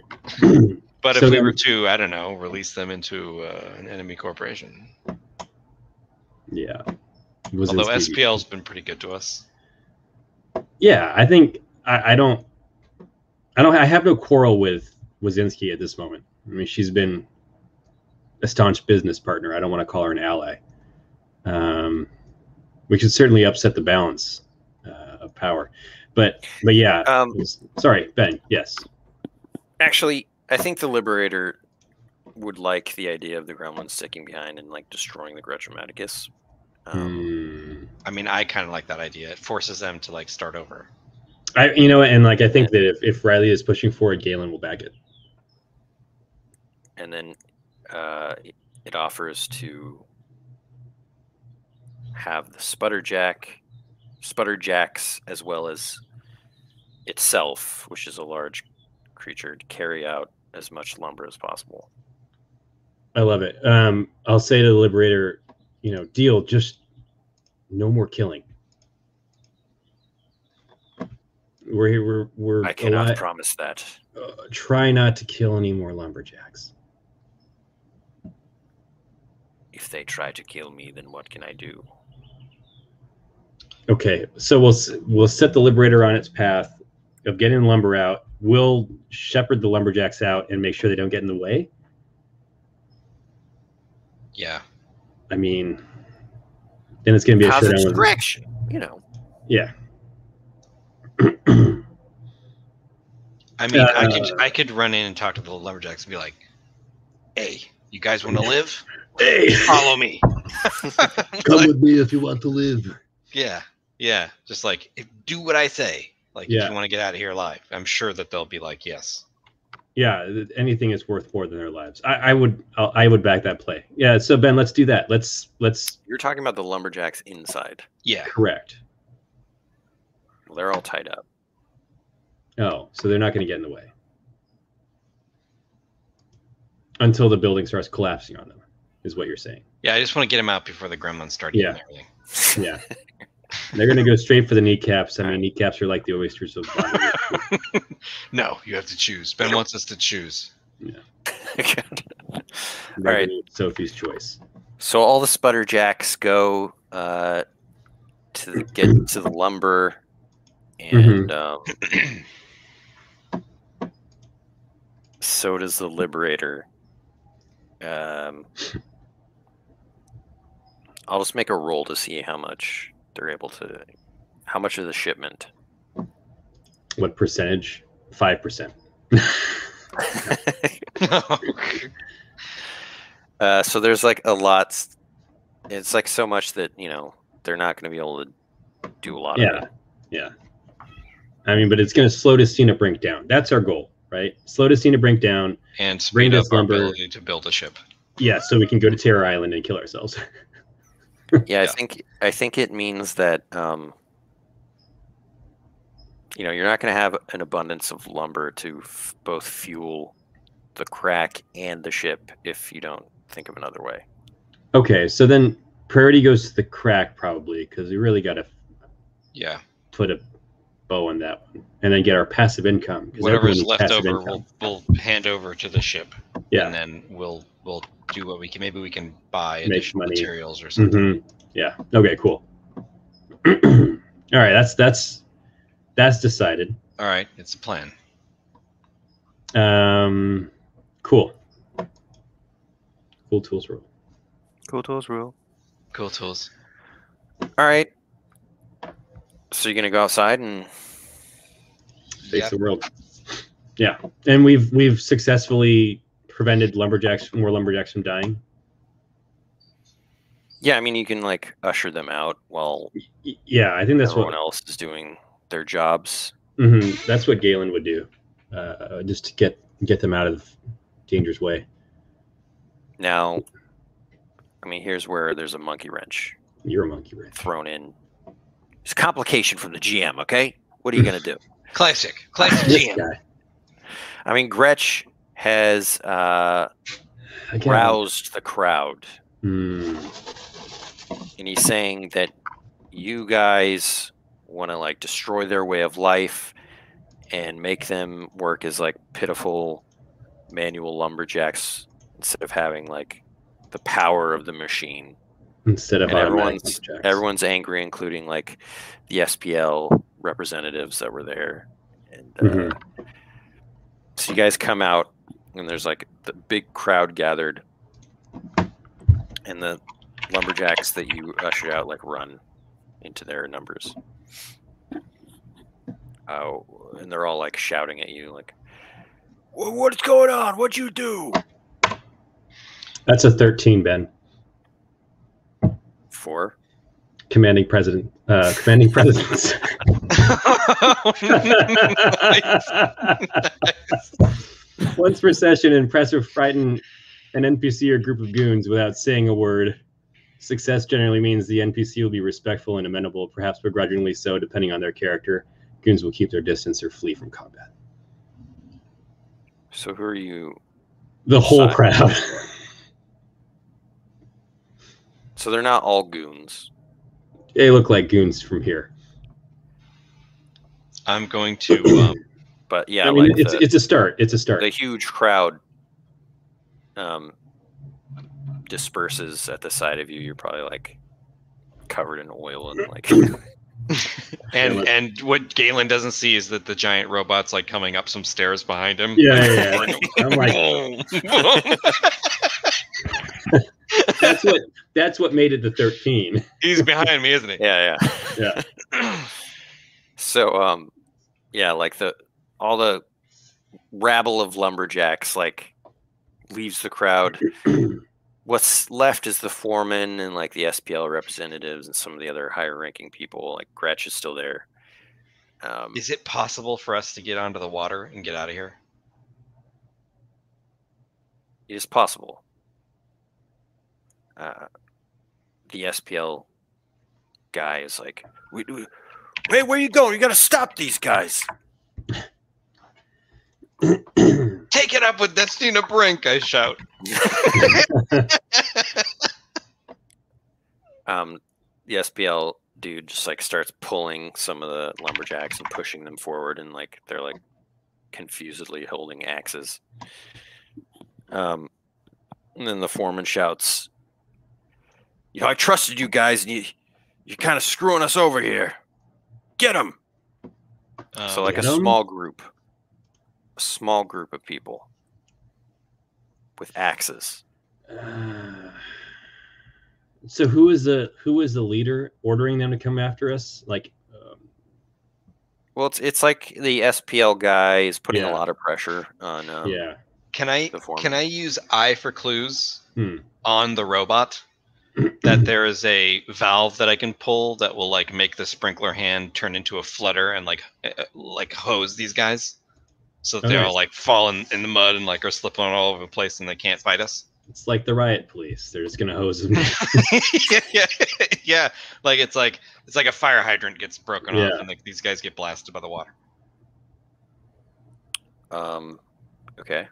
But So if we then- were to, I don't know, release them into an enemy corporation. Yeah. Although Wazinski. SPL's been pretty good to us. Yeah, I think I have no quarrel with Wazinski at this moment. I mean, she's been a staunch business partner. I don't want to call her an ally. We could certainly upset the balance of power, but yeah. Sorry, Ben. Yes. Actually, I think the Liberator would like the idea of the gremlins sticking behind and like destroying the Gretch-O-Maticus. I mean, I kind of like that idea. It forces them to like start over. And like I think that if Rylee is pushing forward, Galen will back it. And then it offers to have the sputterjacks as well as itself, which is a large creature, to carry out as much lumber as possible. I love it. I'll say to the Liberator, deal, just no more killing. We're I cannot promise that. Try not to kill any more lumberjacks. If they try to kill me, then what can I do? Okay, so we'll set the Liberator on its path of getting lumber out. We'll shepherd the lumberjacks out and make sure they don't get in the way. Yeah. I mean, then it's going to be a showdown with direction, Yeah. I mean, I could run in and talk to the lumberjacks and be like, "Hey, you guys want to live? Hey, follow me. Come with me if you want to live." Yeah. Just like do what I say. Like Yeah. if you want to get out of here alive, I'm sure that they'll be like, "Yes." Yeah, anything is worth more than their lives. I would back that play. Yeah, so Ben, let's do that. Let's. You're talking about the lumberjacks inside. Yeah. Correct. Well, they're all tied up. Oh, so they're not going to get in the way until the building starts collapsing on them, is what you're saying. Yeah, I just want to get them out before the gremlins start eating everything. Yeah. They're going to go straight for the kneecaps. I mean, kneecaps are like the oysters of No, you have to choose. Ben wants us to choose. Yeah. All right. Sophie's choice. So all the sputterjacks go to get to the lumber, and so does the Liberator. I'll just make a roll to see how much they're able to. How much of the shipment? What percentage? 5%. So there's like a lot. It's like so much that they're not going to be able to do a lot of it. Yeah. I mean, but it's going to slow Destina Brink down. That's our goal, right? Slow Destina Brink down and speed up our lumber. ability to build a ship. Yeah, so we can go to Terror Island and kill ourselves. Yeah, I think it means that you're not going to have an abundance of lumber to both fuel the crack and the ship if you don't think of another way. Okay, so then priority goes to the crack probably because we really got to put a bow on that one, and then get our passive income. Whatever's left over, we'll hand over to the ship. Yeah, and then we'll do what we can. Maybe we can buy additional materials or something. Mm-hmm. Yeah. Okay. Cool. All right. That's decided. All right. It's a plan. Cool. Cool tools rule. Cool tools rule. Cool tools. All right. So you're gonna go outside and face the world. Yeah, and we've successfully prevented more lumberjacks from dying. Yeah, I mean you can like usher them out while yeah, I think that's everyone else is doing their jobs. Mm-hmm. That's what Galen would do, just to get them out of danger's way. Now, I mean, here's where there's a monkey wrench. You're a monkey wrench thrown in. It's complication from the GM. Okay, what are you gonna do? Classic GM. Guy. I mean, Gretch has roused the crowd, and he's saying that you guys want to like destroy their way of life and make them work as like pitiful manual lumberjacks instead of having like the power of the machine. Instead of everyone's angry, including like the SPL representatives that were there, and so you guys come out, and there's like the big crowd gathered, and the lumberjacks that you ushered out like run into their numbers. And they're all like shouting at you, like, "What's going on? What'd you do?" That's a 13, Ben. For commanding presidents. Nice. Once per session, impress or frighten an NPC or group of goons without saying a word. Success generally means the NPC will be respectful and amenable, perhaps begrudgingly so, depending on their character. Goons will keep their distance or flee from combat. So who are you? The whole crowd. So they're not all goons. They look like goons from here. I'm going to... but yeah, I mean, like it's a start. It's a start. The huge crowd disperses at the side of you. You're probably like covered in oil and like... and what Galen doesn't see is that the giant robot's like coming up some stairs behind him. Yeah. I'm like, that's what made it the 13. He's behind me, isn't he? Yeah. So yeah, like all the rabble of lumberjacks like leaves the crowd. What's left is the foreman and like the SPL representatives and some of the other higher ranking people. Like Gretch is still there. Is it possible for us to get onto the water and get out of here? It is possible. The SPL guy is like, "Hey, where you going? You got to stop these guys." Take it up with Destina Brink, I shout. The SPL dude just like starts pulling some of the lumberjacks and pushing them forward, and like they're like confusedly holding axes. And then the foreman shouts, "I trusted you guys, and you're kind of screwing us over here. Get them!" So like a small group of people with axes. So who is the leader ordering them to come after us? Like, well, it's like the SPL guy is putting a lot of pressure on. Can I use eye for clues on the robot? That there is a valve that I can pull that will like make the sprinkler hand turn into a flutter and like hose these guys, so that they all like fall in the mud and like are slipping all over the place and they can't fight us. It's like the riot police. They're just gonna hose them. yeah. Like it's like a fire hydrant gets broken off and like these guys get blasted by the water. Okay.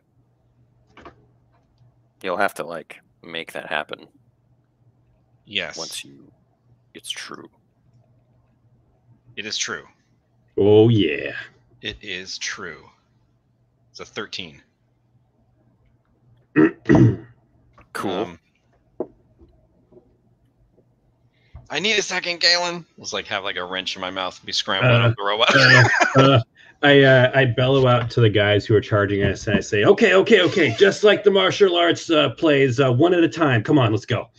You'll have to like make that happen. Yes. Once it's true. It is true. Oh, yeah. It is true. It's a 13. Cool. I need a second, Galen. It's like have like a wrench in my mouth and be scrambling up the robot. I bellow out to the guys who are charging us, and I say, okay, just like the martial arts plays, one at a time. Come on, let's go.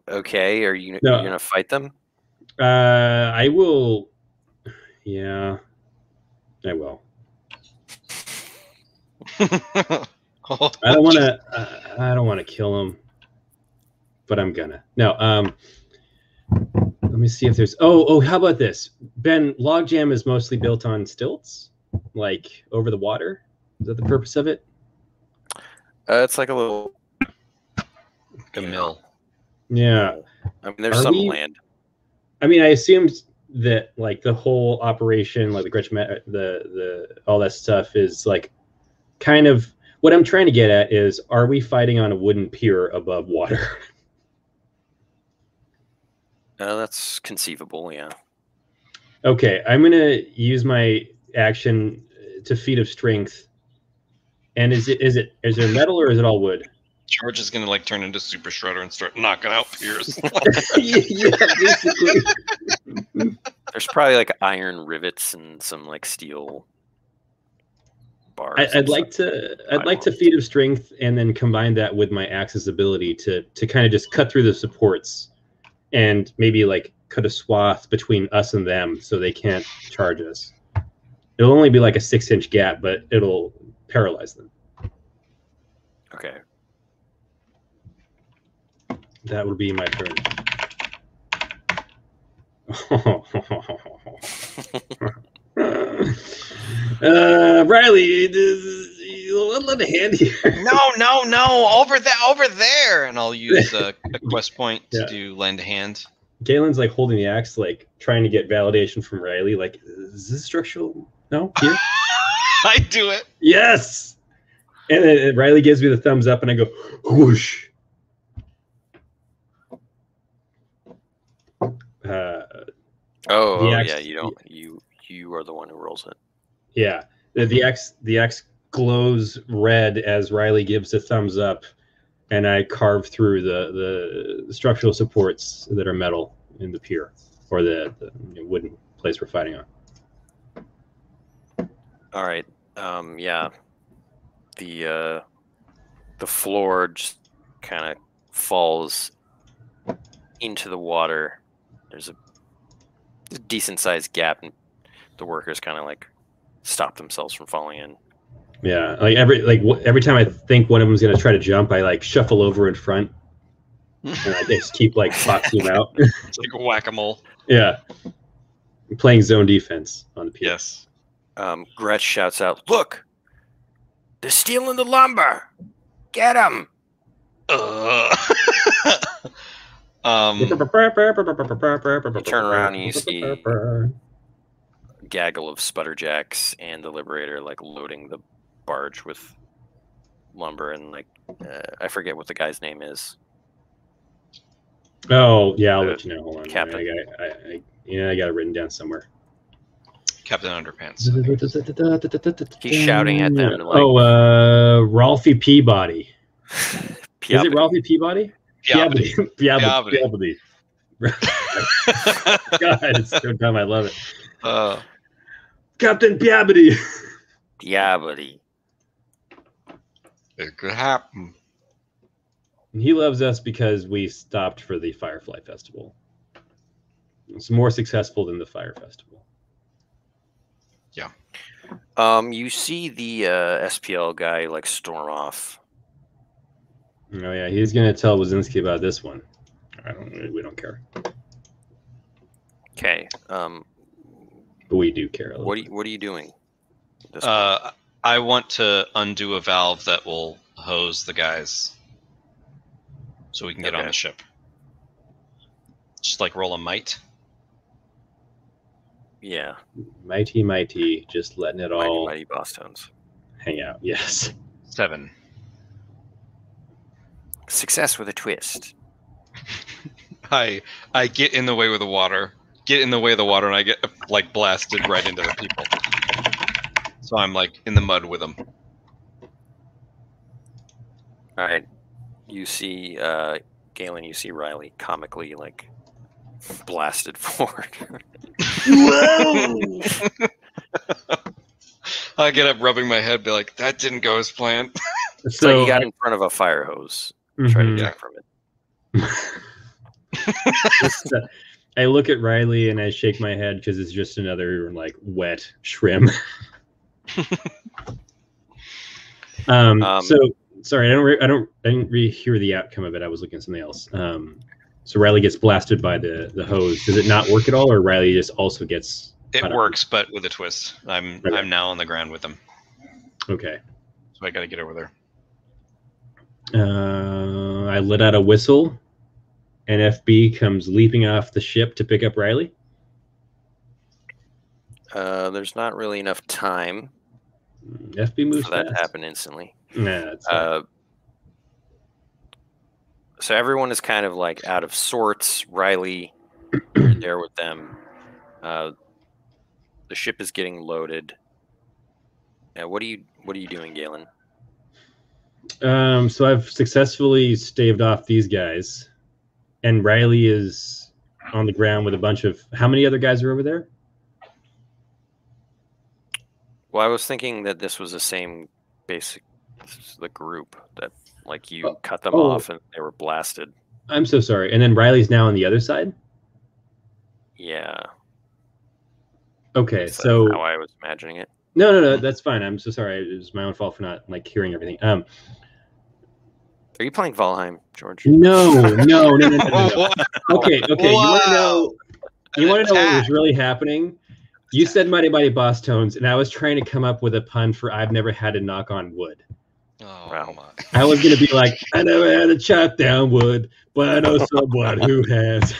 Okay, are you gonna fight them? I will. Yeah, I will. I don't want to kill him, but I'm gonna. No. Let me see if there's. Oh, how about this? Ben, Logjam is mostly built on stilts, like over the water. Is that the purpose of it? It's like a little mill. Yeah. I mean, there's some land. I mean, I assumed that like the whole operation, like the Gretch-O-Maticus, the all that stuff is like kind of what I'm trying to get at is, are we fighting on a wooden pier above water? That's conceivable, yeah. Okay, I'm gonna use my action to feat of strength. And is there metal or is it all wood? George is gonna like turn into Super Shredder and start knocking out piers. Yeah, basically. There's probably like iron rivets and some like steel bars. I'd like to feat of strength and then combine that with my axe's ability to kind of just cut through the supports and maybe like cut a swath between us and them so they can't charge us. It'll only be like a 6-inch gap, but it'll paralyze them. Okay. That would be my turn. Rylee, lend a hand here. No, over there, and I'll use a quest point to do lend a hand. Galen's like holding the axe, like trying to get validation from Rylee. Like, is this structural? No, here. I do it. Yes. And then Rylee gives me the thumbs up, and I go whoosh. Yeah, you are the one who rolls it. Yeah, the X glows red as Rylee gives a thumbs up, and I carve through the structural supports that are metal in the pier or the wooden place we're fighting on. All right. Yeah. The floor just kind of falls into the water. There's a decent sized gap, and the workers kind of like stop themselves from falling in. Yeah, like every time I think one of them's gonna try to jump, I like shuffle over in front, and I just keep like boxing them out. It's like whack-a-mole. Yeah, I'm playing zone defense on the pier. Yes. Gretch shouts out, "Look, they're stealing the lumber! Get them!" You turn around and you see a gaggle of sputterjacks and the Liberator like loading the barge with lumber, and like I forget what the guy's name is. Oh yeah, I'll let you know. Hold on, Captain. I got it written down somewhere. Captain Underpants. He's shouting at them. Like, Ralphie Peabody. Is it Ralphie Peabody? Peabody. God, it's so dumb. I love it. Captain Peabody. Peabody. It could happen. He loves us because we stopped for the Firefly Festival. It's more successful than the Fire Festival. Yeah. You see the SPL guy like storm off. Oh yeah, he's gonna tell Wazinski about this one. We don't care. Okay. But we do care a little. What are you doing? I want to undo a valve that will hose the guys, so we can get on the ship. Just like roll a might. Yeah. Mighty, just letting it all mighty boss tones. Hang out. Yes. 7. Success with a twist. I get in the way with the water. Get in the way of the water, and I get like blasted right into the people. So I'm like in the mud with them. All right. You see, Galen. You see Rylee comically like blasted forward. Whoa! I get up, rubbing my head, be like, "That didn't go as planned." So you got in front of a fire hose. Try to drink from it. I look at Rylee and I shake my head because it's just another like wet shrimp. So sorry, I didn't really hear the outcome of it. I was looking at something else. So Rylee gets blasted by the hose. Does it not work at all, or Rylee just also gets? It works, but with a twist. I'm now on the ground with them. Okay. So I got to get over there. I let out a whistle, and FB comes leaping off the ship to pick up Rylee. There's not really enough time. FB moves for that fast. to happen instantly. Nah, it's so everyone is kind of like out of sorts. Rylee, you're there with them. The ship is getting loaded. What are you doing, Galen? So I've successfully staved off these guys, and Rylee is on the ground with a bunch of. How many other guys are over there? Well, I was thinking that this was the same basic, the group that like you cut them off and they were blasted. I'm so sorry. And then Riley's now on the other side? Yeah. Okay, That's so how I was imagining it. No, that's fine. I'm so sorry. It was my own fault for not like hearing everything. Are you playing Valheim, George? No. Okay. Wow. You want to know what was really happening? You said Mighty Mighty Boss Tones, and I was trying to come up with a pun for I've never had to knock on wood. Oh, wow. my. I was going to be like, I never had to chop down wood, but I know someone who has.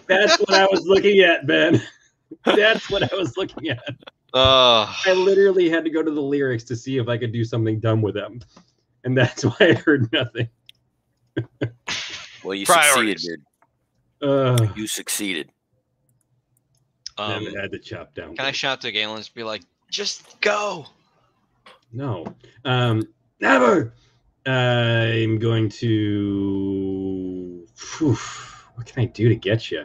That's what I was looking at, Ben. That's what I was looking at. I literally had to go to the lyrics to see if I could do something dumb with them. And that's why I heard nothing. Well, you succeeded, dude. You succeeded. Never had to chop down. Can I shout to Galen and just be like, just go? No. Never. I'm going to. What can I do to get you?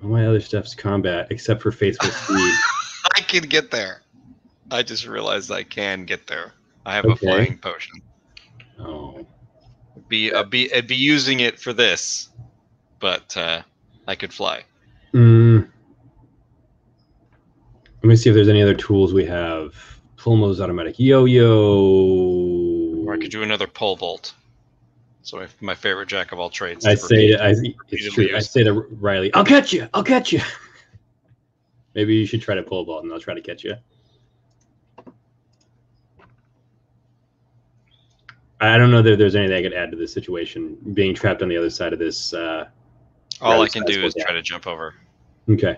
All my other stuff's combat, except for Faithful Speed. I can get there. I just realized I can get there. I have a flying potion. Oh. I'd be using it for this, but I could fly. Let me see if there's any other tools we have. Pulmo's automatic yo-yo. Or I could do another pole vault. So my favorite jack of all trades. It's true. I say to Rylee, I'll catch you. Maybe you should try to pole vault, and I'll try to catch you. I don't know that there's anything I could add to this situation. Being trapped on the other side of this. All I can do is try to jump over. Okay.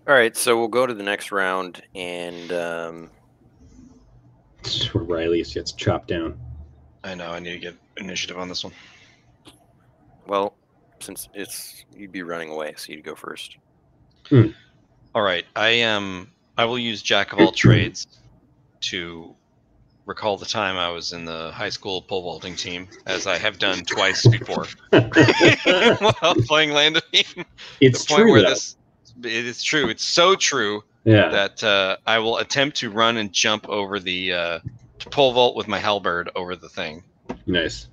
All right, so we'll go to the next round, and Rylee gets chopped down. I know. I need to get initiative on this one. Well, since you'd be running away, so you'd go first. All right, I will use Jack of all trades to recall the time I was in the high school pole vaulting team, as I have done twice before while playing Land of Eden. It's true. It is true. It's so true that I will attempt to run and jump over the to pole vault with my halberd over the thing. Nice.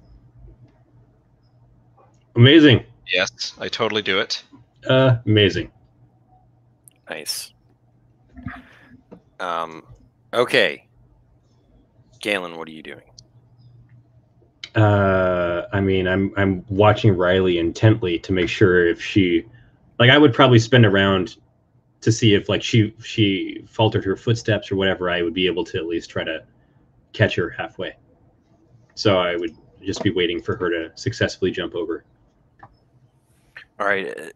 Amazing. Yes, I totally do it. Amazing. Nice. Okay. Galen, what are you doing? I mean, I'm watching Rylee intently to make sure if she, like, I would probably spin around to see if like she faltered her footsteps or whatever. I would be able to at least try to catch her halfway. So I would just be waiting for her to successfully jump over. All right,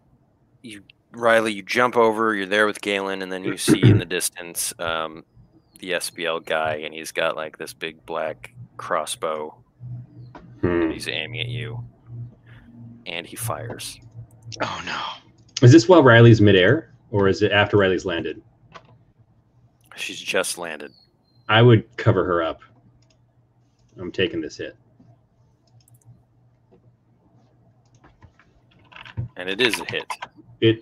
Rylee, you jump over. You're there with Galen, and then you see in the distance the SBL guy, and he's got like this big black crossbow. And he's aiming at you. And he fires. Oh no. Is this while Riley's midair, or is it after Riley's landed? She's just landed. I would cover her up. I'm taking this hit. And it is a hit.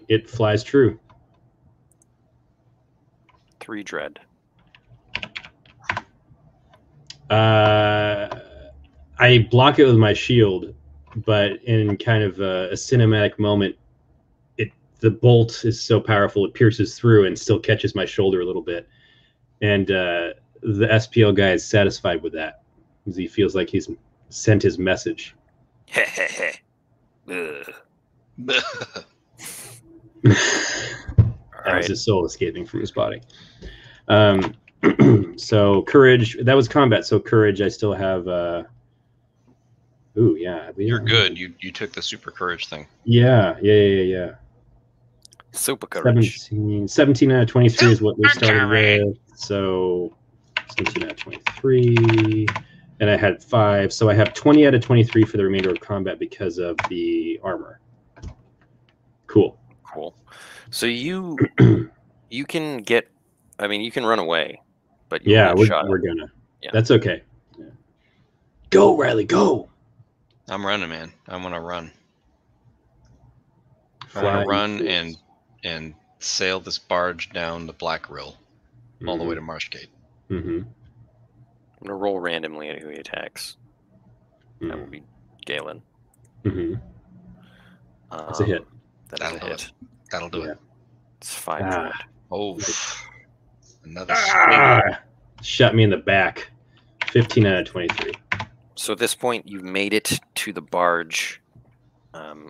It flies true. 3 dread. I block it with my shield, but in kind of a cinematic moment, the bolt is so powerful it pierces through and still catches my shoulder a little bit. And the SPL guy is satisfied with that because he feels like he's sent his message. That was his soul escaping from his body. So courage, that was combat. So courage, I still have. Ooh, yeah. You're good. You took the super courage thing. Yeah. Super courage. 17 out of 23 is what we started with. So 17 out of 23. And I had 5. So I have 20 out of 23 for the remainder of combat because of the armor. Cool. So you can get, I mean, you can run away, but we're gonna. Yeah. That's okay. Yeah. Go, Riley, go. I'm running, man. I'm gonna run. I want to run and sail this barge down the Black Rill all the way to Marshgate. I'm gonna roll randomly at who he attacks. That will be Galen. That's a hit. That'll hit. That'll do it. It's 5 dread. Oh, another shot me in the back. 15 out of 23. So at this point, you've made it to the barge.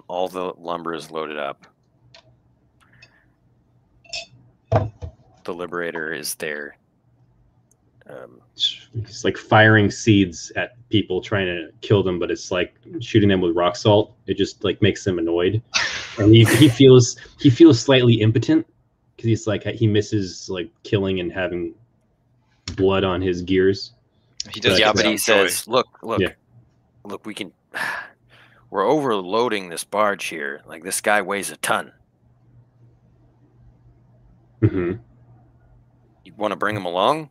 All the lumber is loaded up. The Liberator is there. He's like firing seeds at people, trying to kill them, but it's like shooting them with rock salt. It just like makes them annoyed, and he feels slightly impotent because he's like he misses like killing and having blood on his gears. He does, but he says, "Look, we can. We're overloading this barge here. Like this guy weighs a ton. You want to bring him along?"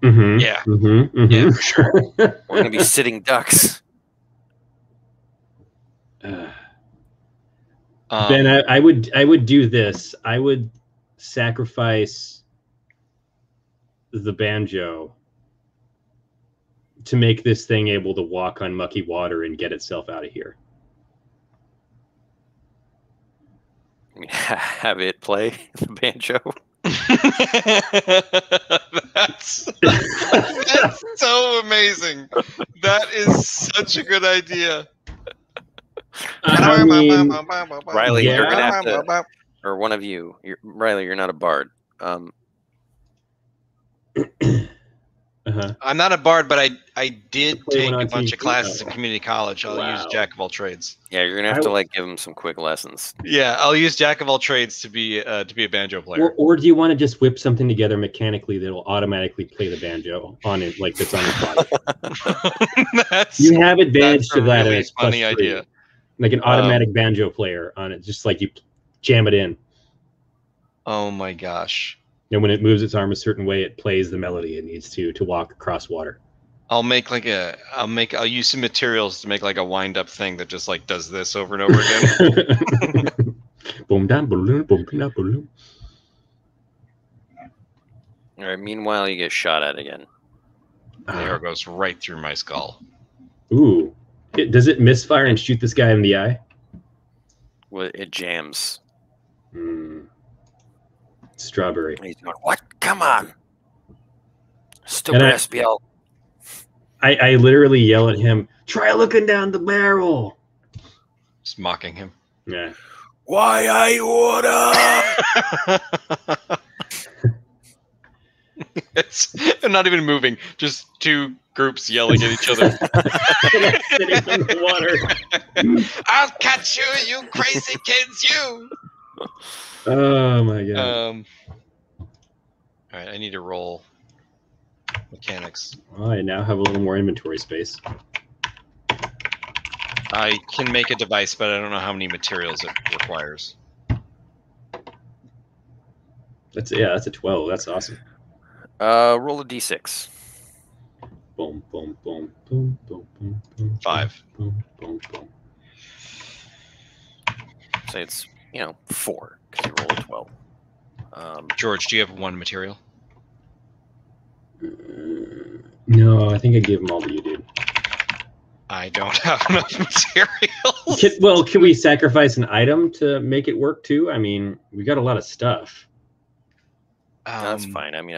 Yeah. Yeah, for sure. We're gonna be sitting ducks. Ben, I would do this. I would sacrifice the banjo to make this thing able to walk on mucky water and get itself out of here. Have it play the banjo. That's so amazing. That is such a good idea. I mean, Rylee, you're gonna have to, or one of you. Rylee, you're not a bard. I'm not a bard, but I did take a bunch of classes in community college. I'll use Jack of all trades. Yeah, you're gonna have to like give him some quick lessons. Yeah, I'll use Jack of all trades to be a banjo player. Or do you want to just whip something together mechanically that'll automatically play the banjo on it, like that's on his body? You have advantage to that. Really funny idea. Like an automatic banjo player on it, just like you jam it in. Oh my gosh. And when it moves its arm a certain way, it plays the melody it needs to walk across water. I'll use some materials to make like a wind-up thing that just like does this over and over again. Boom down balloon, boom down balloon. All right. Meanwhile, you get shot at again. The arrow goes right through my skull. Ooh. Does it misfire and shoot this guy in the eye? Well, it jams. Strawberry. And he's going, "What? Come on, stupid SPL!" I literally yell at him, "Try looking down the barrel!" Just mocking him. Yeah. Why I order? I'm not even moving. Just two groups yelling at each other. Sitting in the water. I'll catch you, you crazy kids, you! Oh my god. All right, I need to roll Mechanics. Well, I now have a little more inventory space. I can make a device, but I don't know how many materials it requires. That's a 12. That's awesome. Roll a d6. Boom, boom, boom, boom, boom, boom, boom. 5. Boom, boom, boom. Say it's 4 because you rolled a 12. George, do you have 1 material? No, I think I gave them all to you, dude. I don't have enough materials. Well, can we sacrifice an item to make it work too? I mean, we got a lot of stuff. That's fine. I mean,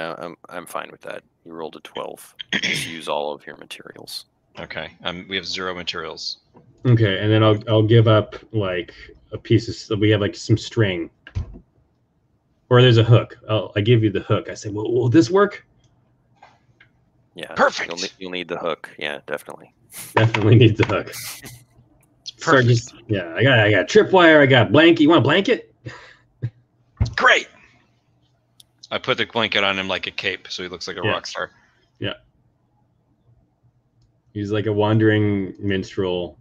I'm fine with that. You rolled a 12. Just use all of your materials. Okay. We have 0 materials. Okay, and then I'll give up like a piece of. We have like some string, or there's a hook. I give you the hook. I say, well, will this work? Yeah. Perfect. You'll need the hook. Yeah, definitely. Definitely need the hook. It's perfect. Yeah, I got tripwire. I got blanket. You want a blanket? Great. I put the blanket on him like a cape, so he looks like a rock star. Yeah. He's like a wandering minstrel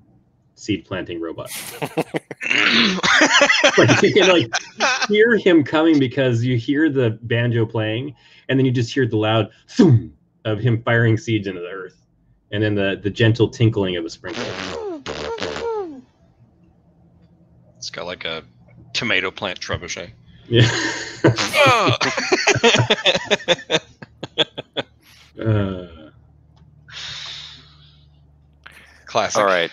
seed planting robot. Like you can like hear him coming because you hear the banjo playing, and then you just hear the loud thum of him firing seeds into the earth, and then the gentle tinkling of a sprinkler. It's got like a tomato plant trebuchet. Yeah. Classic. All right.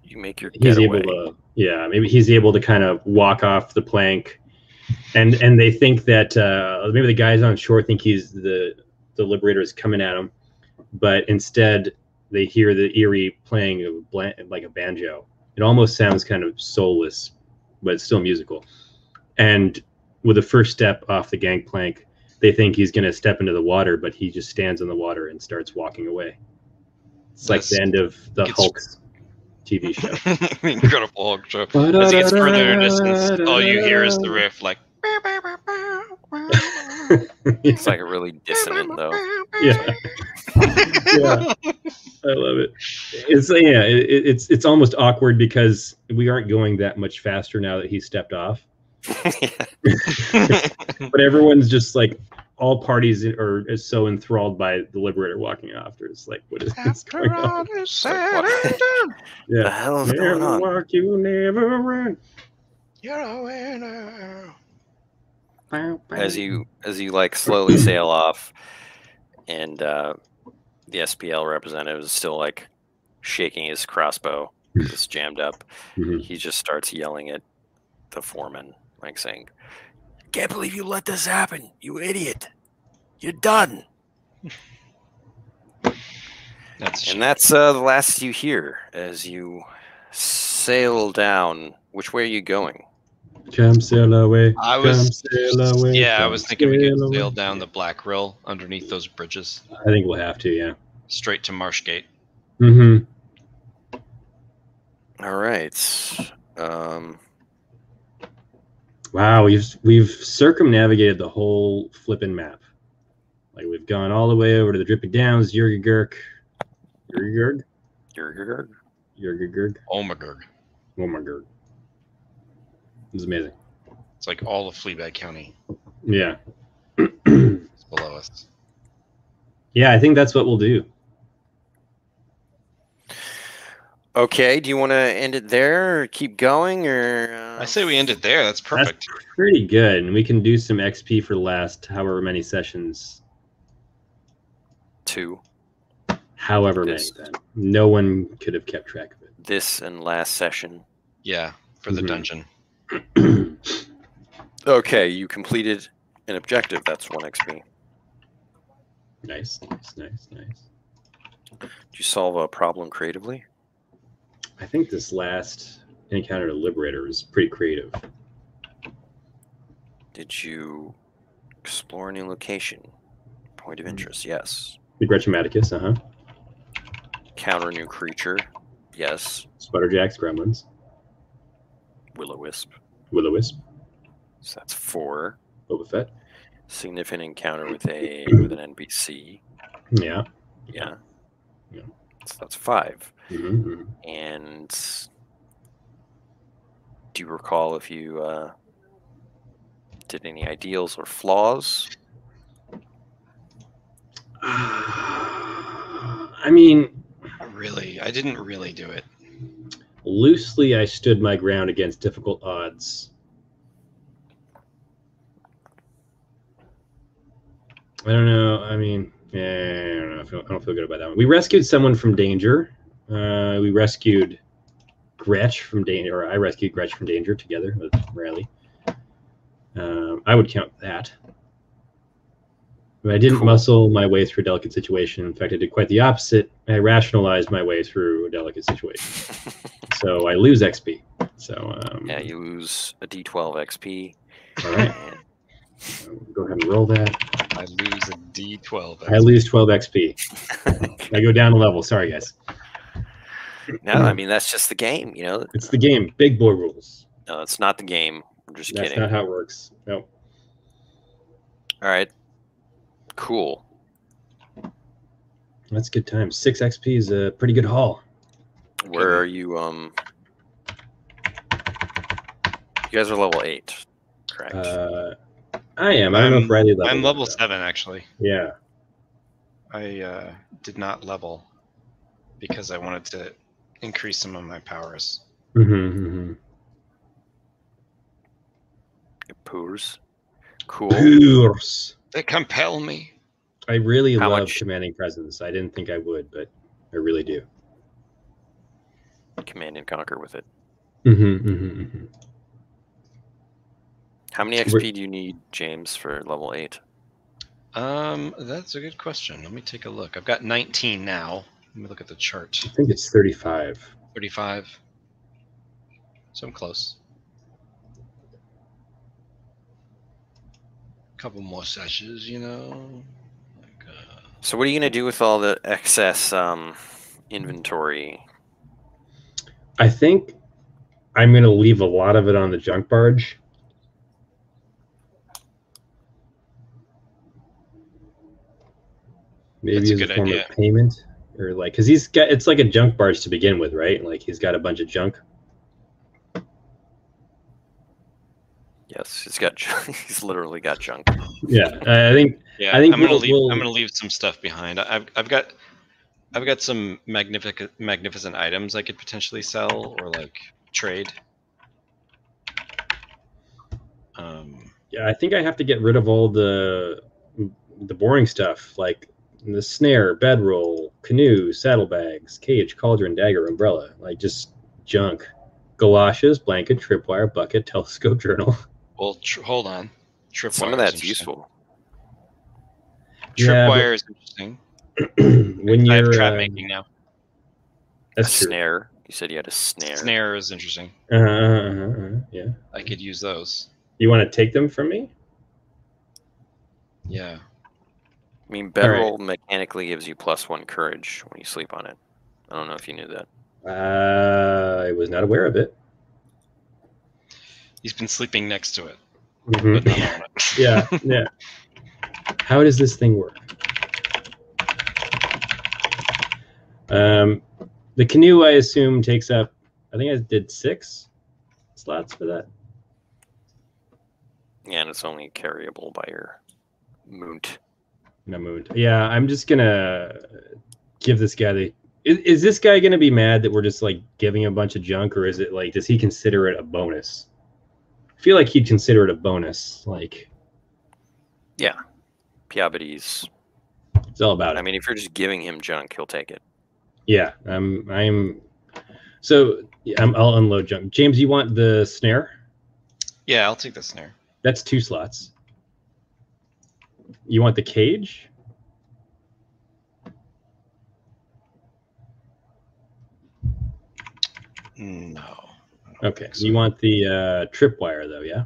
You make your getaway. Maybe he's able to kind of walk off the plank, and they think that maybe the guys on shore think he's the Liberator is coming at him, but instead they hear the eerie playing of like a banjo. It almost sounds kind of soulless, but it's still musical. And with the first step off the gangplank, they think he's going to step into the water, but he just stands in the water and starts walking away. It's like the end of the Hulk's TV show. The Incredible Hulk show. As he gets further in distance, all you hear is the riff, like. It's like a really dissonant, though. Yeah. Yeah. I love it. It's almost awkward because we aren't going that much faster now that he stepped off. But everyone's just like, all parties are so enthralled by the Liberator walking off. It's like, what is this going on? Yeah. The hell is going on? Walk, you never run. You're a winner. As you like slowly sail off, and the SPL representative is still like shaking his crossbow, it's jammed up. He just starts yelling at the foreman, like saying, "Can't believe you let this happen, you idiot! You're done." That's the last you hear as you sail down. Which way are you going? Come sail away. I was thinking we could sail away. down the Black Rill underneath those bridges. I think we'll have to, yeah. Straight to Marshgate. Mm-hmm. All right. Wow, we've circumnavigated the whole flippin' map. Like we've gone all the way over to the Dripping Downs, Jurgurg. Omergurg. It was amazing. It's like all of Fleabag County. Yeah. It's below us. Yeah, I think that's what we'll do. Okay, do you want to end it there or keep going, or I say we end it there. That's perfect. That's pretty good. And we can do some XP for the last however many sessions. 2. However many. Then. No one could have kept track of it. This and last session. Yeah, for the dungeon. Okay, you completed an objective. That's 1 XP. Nice. Did you solve a problem creatively? I think this last encounter to Liberator was pretty creative. Did you explore a new location? Point of interest, yes. The Gretch-O-Maticus, Counter a new creature, yes. Sputterjacks, gremlins. Willow Wisp. Willow Wisp. So that's 4. Boba Fett. Significant encounter with an NPC. Yeah. Yeah. Yeah. So that's 5. Mm-hmm. And do you recall if you did any ideals or flaws? I mean, I didn't really do it. Loosely, I stood my ground against difficult odds. I don't know. I mean, yeah, I don't know. I don't feel good about that one. We rescued someone from danger. We rescued Gretch from danger, or I rescued Gretch from danger together with Rylee. I would count that. But I didn't muscle my way through a delicate situation. In fact, I did quite the opposite. I rationalized my way through a delicate situation. So I lose XP. So yeah, you lose a D12 XP. All right. Go ahead and roll that. I lose a D12 XP. I lose 12 XP. I go down a level. Sorry, guys. No, I mean, that's just the game, you know? It's the game. Big boy rules. No, it's not the game. I'm just kidding. That's not how it works. No. All right. Cool. That's good time. 6 XP is a pretty good haul. Where are you? You guys are level 8, correct? I am. I don't know if Rylee level. I'm level 7, actually. Yeah. I did not level because I wanted to increase some of my powers. Mm-hmm. Poors. Cool. Poors. They compel me. I really How love much? commanding presence. I didn't think I would, but I really do. Command and conquer with it. Mm-hmm. How many XP do you need, James, for level 8? That's a good question. Let me take a look. I've got 19 now. Let me look at the chart. I think it's 35. 35. So I'm close. Couple more sessions, you know. Like, So what are you going to do with all the excess inventory? I think I'm going to leave a lot of it on the junk barge. Maybe as a form of payment, or like, because it's like a junk barge to begin with, right? Like he's got a bunch of junk. Yes, he's literally got junk. Yeah, I think. Yeah, I think I'm gonna leave some stuff behind. I've got some magnificent items I could potentially sell or like trade. Yeah, I think I have to get rid of all the boring stuff, like the snare, bedroll, canoe, saddlebags, cage, cauldron, dagger, umbrella, like just junk. Galoshes, blanket, tripwire, bucket, telescope, journal. Well, hold on. Tripwire. Some of that's useful. Tripwire is interesting. When I have you're trap making now. That's true. Snare. You said you had a snare. Snare is interesting. Yeah. I could use those. You want to take them from me? Yeah. I mean, bedroll mechanically gives you +1 courage when you sleep on it. I don't know if you knew that. I was not aware of it. He's been sleeping next to it. Mm-hmm. But not on it. Yeah. How does this thing work? The canoe, I assume, takes up, I think I did 6 slots for that. Yeah, and it's only carryable by your moont. No moon. Yeah, I'm just gonna give this guy the. Is this guy gonna be mad that we're just like giving him a bunch of junk, or is it like, does he consider it a bonus? I feel like he'd consider it a bonus. Like, yeah, but it's all about it. I mean, if you're just giving him junk, he'll take it. Yeah, So I'll unload junk. James, you want the snare? Yeah, I'll take the snare. That's 2 slots. You want the cage? No. Okay. So. You want the tripwire, though, yeah?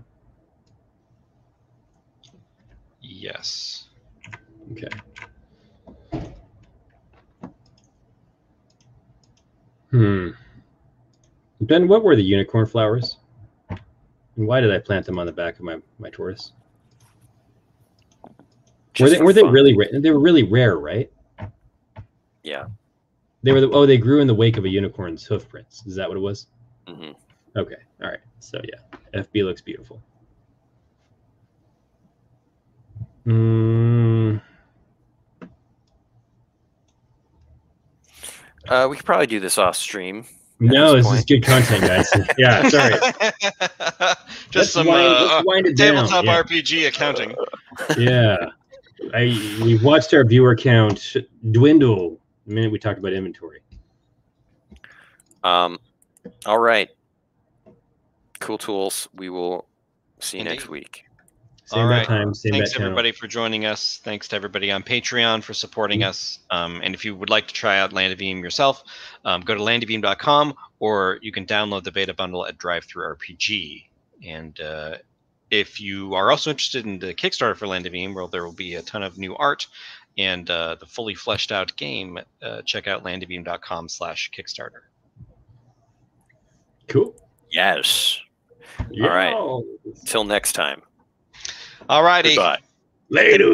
Yes. Okay. Ben, what were the unicorn flowers? And why did I plant them on the back of my Taurus? Just Were they for fun. really rare? They were really rare, right? Yeah. They were they grew in the wake of a unicorn's hoof prints. Is that what it was? Mm-hmm. Okay. All right. So yeah, FB looks beautiful. We could probably do this off stream. No, this is good content, guys. Yeah, sorry. Just some wind it tabletop down. RPG accounting. Yeah. We watched our viewer count dwindle the minute we talked about inventory. All right. Cool tools. We will see you next week. Same bad time, same Thanks bad channel. everybody for joining us. Thanks to everybody on Patreon for supporting us. And if you would like to try out Land of Eam yourself, go to landofelm.com, or you can download the beta bundle at DriveThruRPG. And if you are also interested in the Kickstarter for Land of Eam, where there will be a ton of new art and the fully fleshed out game, check out landofelm.com/Kickstarter. Cool. Yes. Yeah. All right. Till next time. All righty. Goodbye. Later.